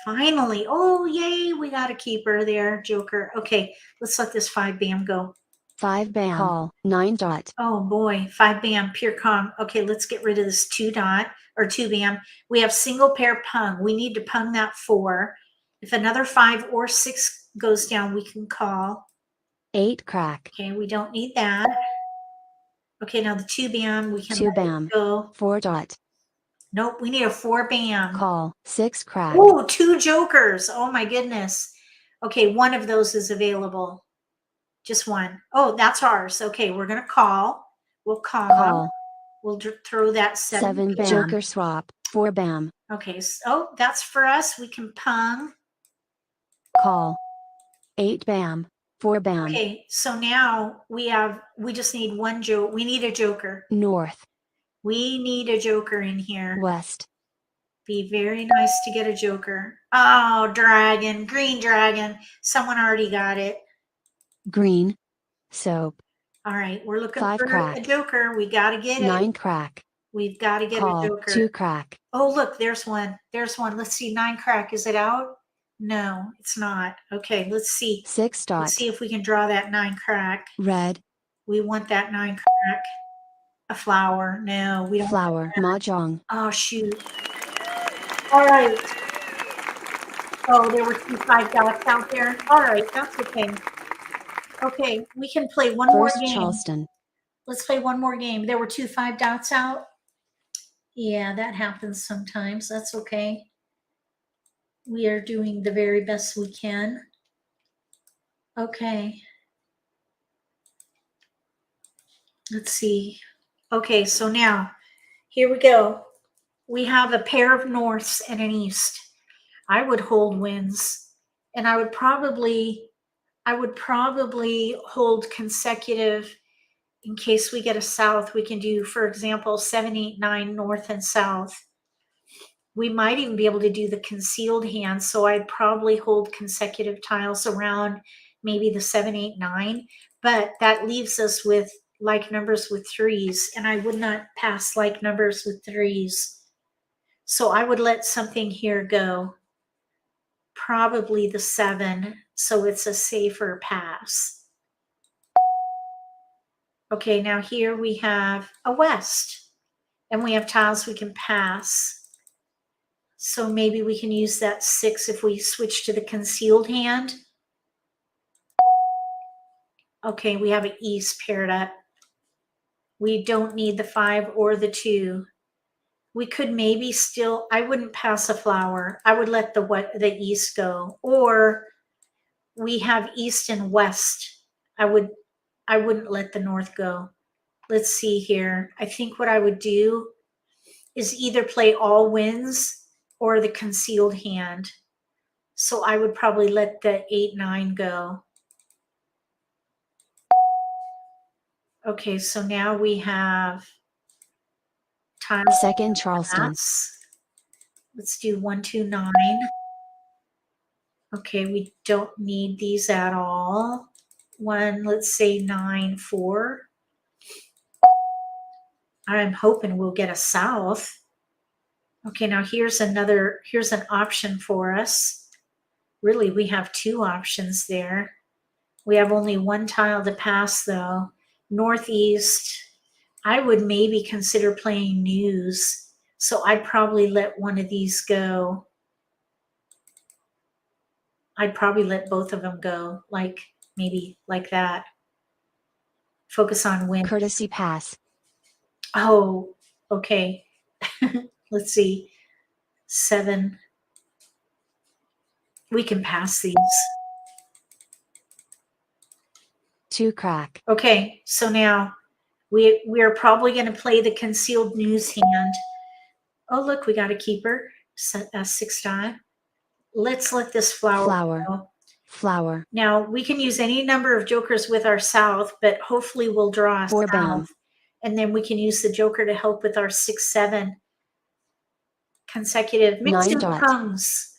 S1: Finally. Oh, yay, we got a keeper there, joker. Okay, let's let this 5 bam go.
S2: 5 bam. Call. 9 dot.
S1: Oh boy, 5 bam, pure calm. Okay, let's get rid of this 2 dot or 2 bam. We have single pair pung. We need to pung that 4. If another 5 or 6 goes down, we can call.
S2: 8 crack.
S1: Okay, we don't need that. Okay, now the 2 bam, we can
S2: 2
S1: let it
S2: bam.
S1: go.
S2: 4 dot.
S1: Nope, we need a 4 bam.
S2: Call. 6 crack.
S1: Oh, 2 jokers. Oh my goodness. Okay, one of those is available. Just one. Oh, that's ours. Okay, we're going to call. We'll call. We'll throw that 7
S2: bam. Joker swap. 4 bam.
S1: Okay, so that's for us. We can pung.
S2: Call. 8 bam. 4 bam.
S1: Okay, so now we just need one joke. We need a joker.
S2: North.
S1: We need a joker in here.
S2: West.
S1: Be very nice to get a joker. Oh, dragon, green dragon. Someone already got it.
S2: Green. Soap.
S1: All right, we're looking
S2: 5
S1: for
S2: crack.
S1: a joker. We got to get
S2: 9
S1: it.
S2: crack.
S1: We've got to get
S2: Call.
S1: a joker.
S2: 2 crack.
S1: Oh, look, there's one. There's one. Let's see. 9 crack. Is it out? No, it's not. Okay, let's see.
S2: 6 dot.
S1: Let's see if we can draw that 9 crack.
S2: Red.
S1: We want that 9 crack. A flower. No, we don't.
S2: Flower. Mah Jongg.
S1: Oh, shoot. All right. Oh, there were 2 5 dots out there. All right, that's okay. Okay, we can play one more
S2: First
S1: game.
S2: Charleston.
S1: Let's play one more game. There were 2 5 dots out. Yeah, that happens sometimes. That's okay. We are doing the very best we can. Okay. Let's see. Okay, so now, here we go. We have a pair of norths and an east. I would hold wins, and I would probably hold consecutive in case we get a south. We can do, for example, 7, 8, 9 north and south. We might even be able to do the concealed hand, so I'd probably hold consecutive tiles around maybe the 7, 8, 9, but that leaves us with like numbers with 3s, and I would not pass like numbers with 3s. So I would let something here go, probably the 7, so it's a safer pass. Okay, now here we have a west, and we have tiles we can pass. So maybe we can use that 6 if we switch to the concealed hand. Okay, we have an east paired up. We don't need the 5 or the 2. We could maybe still, I wouldn't pass a flower. I would let the east go. Or we have east and west. I wouldn't let the north go. Let's see here. I think what I would do is either play all wins or the concealed hand. So I would probably let the 8, 9 go. Okay, so now we have tile.
S2: Second Charleston.
S1: Let's do 1, 2, 9. Okay, we don't need these at all. Let's say 9, 4. I'm hoping we'll get a south. Okay, now here's an option for us. Really, we have 2 options there. We have only 1 tile to pass though. Northeast, I would maybe consider playing news. So I'd probably let one of these go. I'd probably let both of them go, like maybe like that. Focus on win.
S2: Courtesy pass.
S1: Oh, okay. Let's see. 7. We can pass these.
S2: 2 crack.
S1: Okay, so now we are probably going to play the concealed news hand. Oh, look, we got a keeper. 6 die. Let's let this flower go.
S2: Flower.
S1: Now, we can use any number of jokers with our south, but hopefully we'll draw a
S2: 4
S1: south.
S2: bam.
S1: And then we can use the joker to help with our 6, 7 consecutive.
S2: 9 dot.
S1: Comes.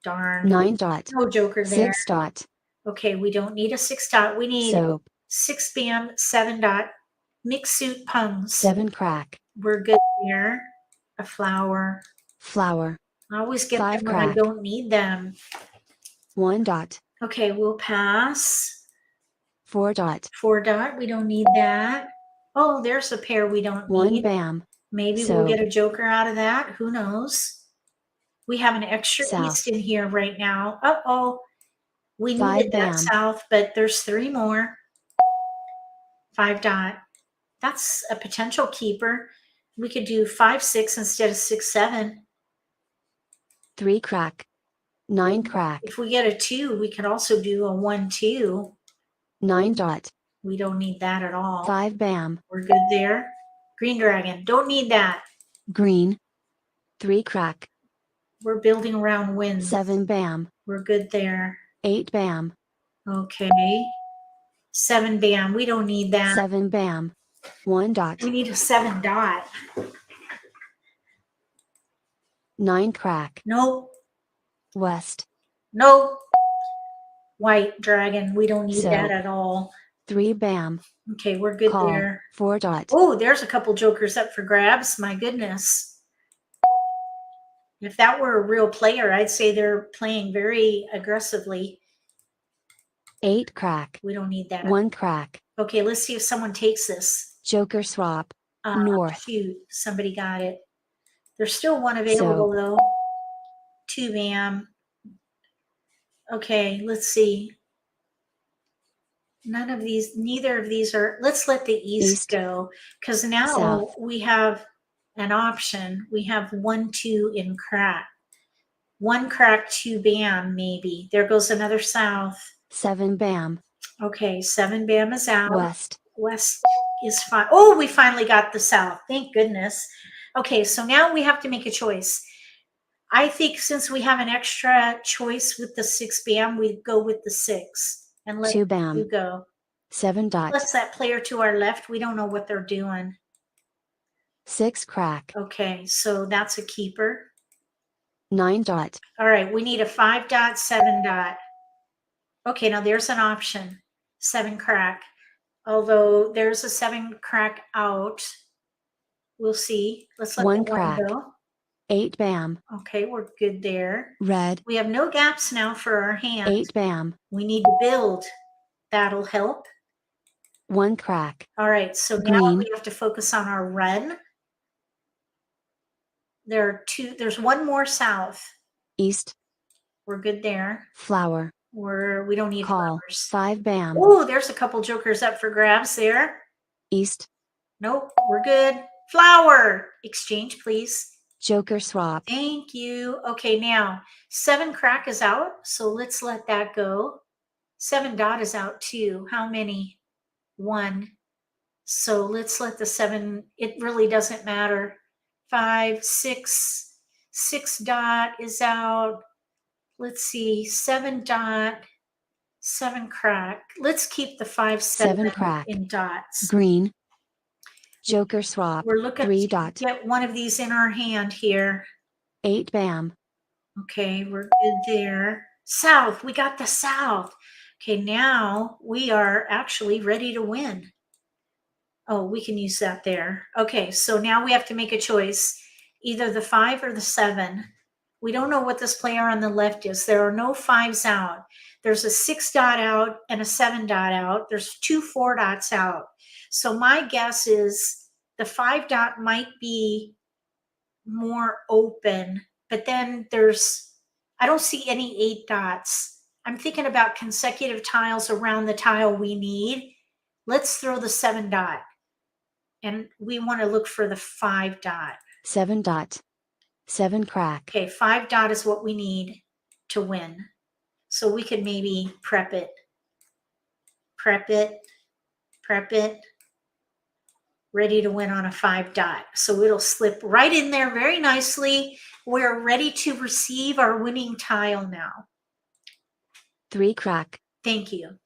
S1: Darn.
S2: 9 dot.
S1: No joker there.
S2: 6 dot.
S1: Okay, we don't need a 6 dot. We need
S2: Soap.
S1: 6 bam, 7 dot. Mixed suit pungs.
S2: 7 crack.
S1: We're good here. A flower.
S2: Flower.
S1: I always get
S2: 5
S1: them when I
S2: crack.
S1: don't need them.
S2: 1 dot.
S1: Okay, we'll pass.
S2: 4 dot.
S1: 4 dot. We don't need that. Oh, there's a pair we don't
S2: 1
S1: need.
S2: bam.
S1: Maybe
S2: So,
S1: we'll get a joker out of that. Who knows? We have an extra
S2: south.
S1: east in here right now. Uh-oh. We
S2: 5
S1: needed
S2: bam.
S1: that south, but there's 3 more. 5 dot. That's a potential keeper. We could do 5, 6 instead of 6, 7.
S2: 3 crack. 9 crack.
S1: If we get a 2, we could also do a 1, 2.
S2: 9 dot.
S1: We don't need that at all.
S2: 5 bam.
S1: We're good there. Green dragon. Don't need that.
S2: Green. 3 crack.
S1: We're building around wins.
S2: 7 bam.
S1: We're good there.
S2: 8 bam.
S1: Okay. 7 bam. We don't need that.
S2: 7 bam. 1 dot.
S1: We need a 7 dot.
S2: 9 crack.
S1: Nope.
S2: West.
S1: Nope. White dragon. We don't need
S2: So,
S1: that at all.
S2: 3 bam.
S1: Okay, we're good
S2: Call.
S1: there.
S2: 4 dot.
S1: Oh, there's a couple jokers up for grabs. My goodness. If that were a real player, I'd say they're playing very aggressively.
S2: 8 crack.
S1: We don't need that.
S2: 1 crack.
S1: Okay, let's see if someone takes this.
S2: Joker swap. North.
S1: Shoot, somebody got it. There's still 1 available though. 2 bam. Okay, let's see. Neither of these are, let's let the east go, because now
S2: South.
S1: we have an option. We have 1, 2 in crack. 1 crack, 2 bam, maybe. There goes another south.
S2: 7 bam.
S1: Okay, 7 bam is out.
S2: West.
S1: West is fine. Oh, we finally got the south. Thank goodness. Okay, so now we have to make a choice. I think since we have an extra choice with the 6 bam, we go with the 6 and let
S2: 2 bam.
S1: you go.
S2: 7 dot.
S1: Plus that player to our left, we don't know what they're doing.
S2: 6 crack.
S1: Okay, so that's a keeper.
S2: 9 dot.
S1: All right, we need a 5 dot, 7 dot. Okay, now there's an option. 7 crack. Although there's a 7 crack out. We'll see. Let's let
S2: 1
S1: that
S2: crack.
S1: one go.
S2: 8 bam.
S1: Okay, we're good there.
S2: Red.
S1: We have no gaps now for our hand.
S2: 8 bam.
S1: We need to build. That'll help.
S2: 1 crack.
S1: All right, so now
S2: Green.
S1: we have to focus on our red. There's 1 more south.
S2: East.
S1: We're good there.
S2: Flower.
S1: We don't need
S2: Call.
S1: flowers.
S2: 5 bam.
S1: Oh, there's a couple jokers up for grabs there.
S2: East.
S1: Nope, we're good. Flower. Exchange, please.
S2: Joker swap.
S1: Thank you. Okay, now 7 crack is out, so let's let that go. 7 dot is out too. How many? 1. So let's let the 7, it really doesn't matter. 5, 6, 6 dot is out. Let's see, 7 dot, 7 crack. Let's keep the 5, 7
S2: crack.
S1: in dots.
S2: Green. Joker swap.
S1: We're looking
S2: 3
S1: to
S2: dot.
S1: get one of these in our hand here.
S2: 8 bam.
S1: Okay, we're good there. South, we got the south. Okay, now we are actually ready to win. Oh, we can use that there. Okay, so now we have to make a choice, either the 5 or the 7. We don't know what this player on the left is. There are no 5s out. There's a 6 dot out and a 7 dot out. There's 2 4 dots out. So my guess is the 5 dot might be more open, but then I don't see any 8 dots. I'm thinking about consecutive tiles around the tile we need. Let's throw the 7 dot. And we want to look for the 5 dot.
S2: 7 dot. 7 crack.
S1: Okay, 5 dot is what we need to win. So we could maybe prep it, ready to win on a 5 dot. So it'll slip right in there very nicely. We're ready to receive our winning tile now.
S2: 3 crack.
S1: Thank you.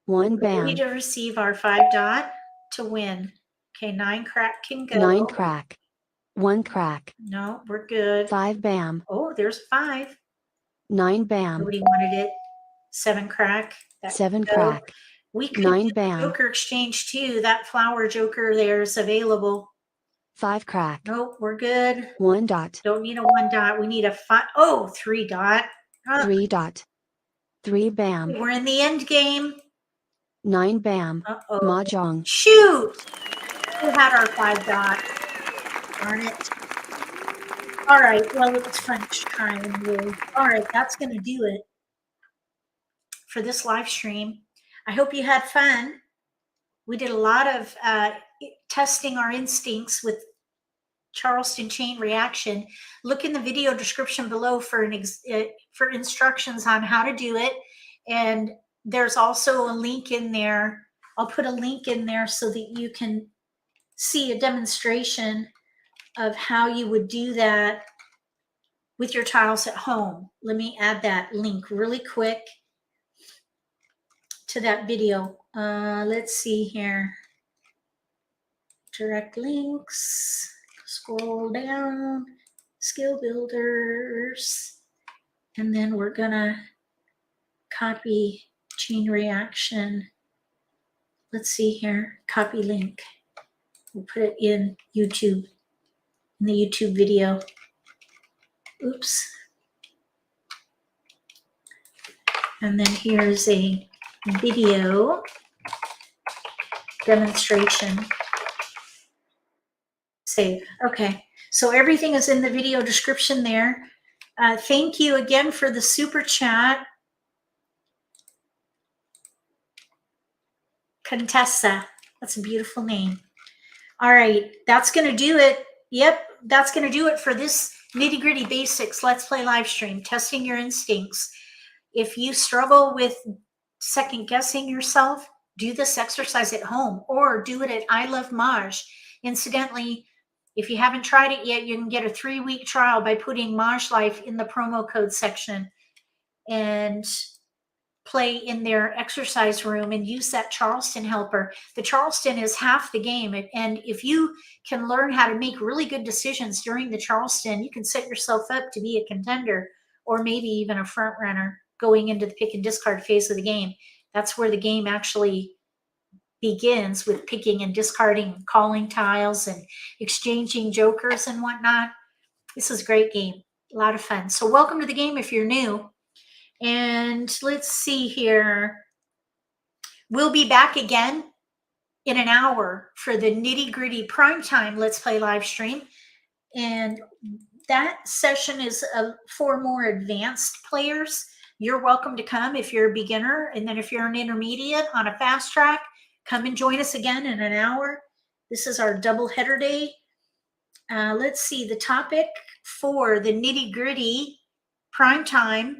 S2: 1
S1: We're ready
S2: bam.
S1: to receive our 5 dot to win. Okay, 9 crack can go.
S2: 9 crack. 1 crack.
S1: No, we're good.
S2: 5 bam.
S1: Oh, there's 5.
S2: 9 bam.
S1: Nobody wanted it. 7 crack. That
S2: 7
S1: can go.
S2: crack.
S1: We could
S2: 9
S1: do the
S2: bam.
S1: Joker exchange too. That flower Joker there is available.
S2: 5 crack.
S1: Nope, we're good.
S2: 1 dot.
S1: Don't need a 1 dot. We need a 5. Oh, 3 dot.
S2: 3 dot. 3 bam.
S1: We're in the end game.
S2: 9 bam.
S1: Uh-oh.
S2: Mah Jongg.
S1: Shoot! We had our 5 dot. Darn it. All right, well, it's French time. All right, that's going to do it for this live stream. I hope you had fun. We did a lot of testing our instincts with Charleston chain reaction. Look in the video description below for instructions on how to do it. And there's also a link in there. I'll put a link in there so that you can see a demonstration of how you would do that with your tiles at home. Let me add that link really quick to that video. Let's see here. Direct links. Scroll down. Skill builders. And then we're gonna copy chain reaction. Let's see here. Copy link. We'll put it in YouTube, in the YouTube video. Oops. And then here's a video demonstration. Save. Okay. So everything is in the video description there. Thank you again for the super chat. Contessa. That's a beautiful name. All right. That's going to do it. Yep. That's going to do it for this Nitty-Gritty Basics Let's Play live stream, testing your instincts. If you struggle with second guessing yourself, do this exercise at home or do it at I Love Maj. Incidentally, if you haven't tried it yet, you can get a 3-week trial by putting MAHJLIFE in the promo code section and play in their exercise room and use that Charleston helper. The Charleston is half the game. And if you can learn how to make really good decisions during the Charleston, you can set yourself up to be a contender or maybe even a front runner going into the pick and discard phase of the game. That's where the game actually begins, with picking and discarding and calling tiles and exchanging jokers and whatnot. This is a great game. A lot of fun. So welcome to the game if you're new. And let's see here. We'll be back again in an hour for the Nitty-Gritty Primetime Let's Play live stream. And that session is for more advanced players. You're welcome to come if you're a beginner. And then if you're an intermediate on a fast track, come and join us again in an hour. This is our double header day. Let's see, the topic for the Nitty-Gritty Primetime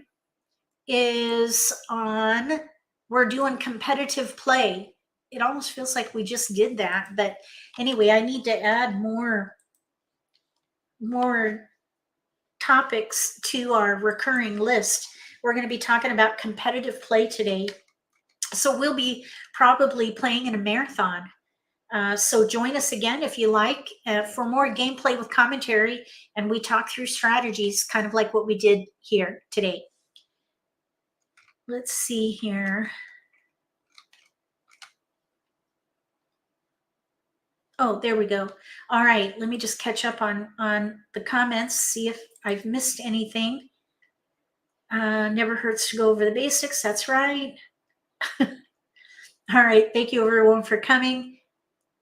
S1: is on, we're doing competitive play. It almost feels like we just did that. But anyway, I need to add more topics to our recurring list. We're going to be talking about competitive play today. So we'll be probably playing in a marathon. So join us again if you like for more gameplay with commentary, and we talk through strategies, kind of like what we did here today. Let's see here. Oh, there we go. All right, let me just catch up on the comments, see if I've missed anything. Never hurts to go over the basics. That's right. All right, thank you everyone for coming.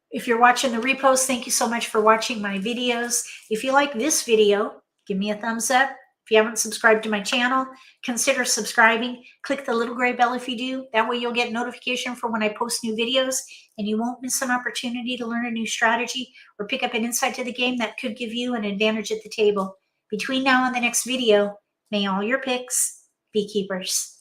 S1: If you're watching the repost, thank you so much for watching my videos. If you like this video, give me a thumbs up. If you haven't subscribed to my channel, consider subscribing. Click the little gray bell if you do. That way you'll get notification for when I post new videos, and you won't miss an opportunity to learn a new strategy or pick up an insight to the game that could give you an advantage at the table. Between now and the next video, may all your picks be keepers.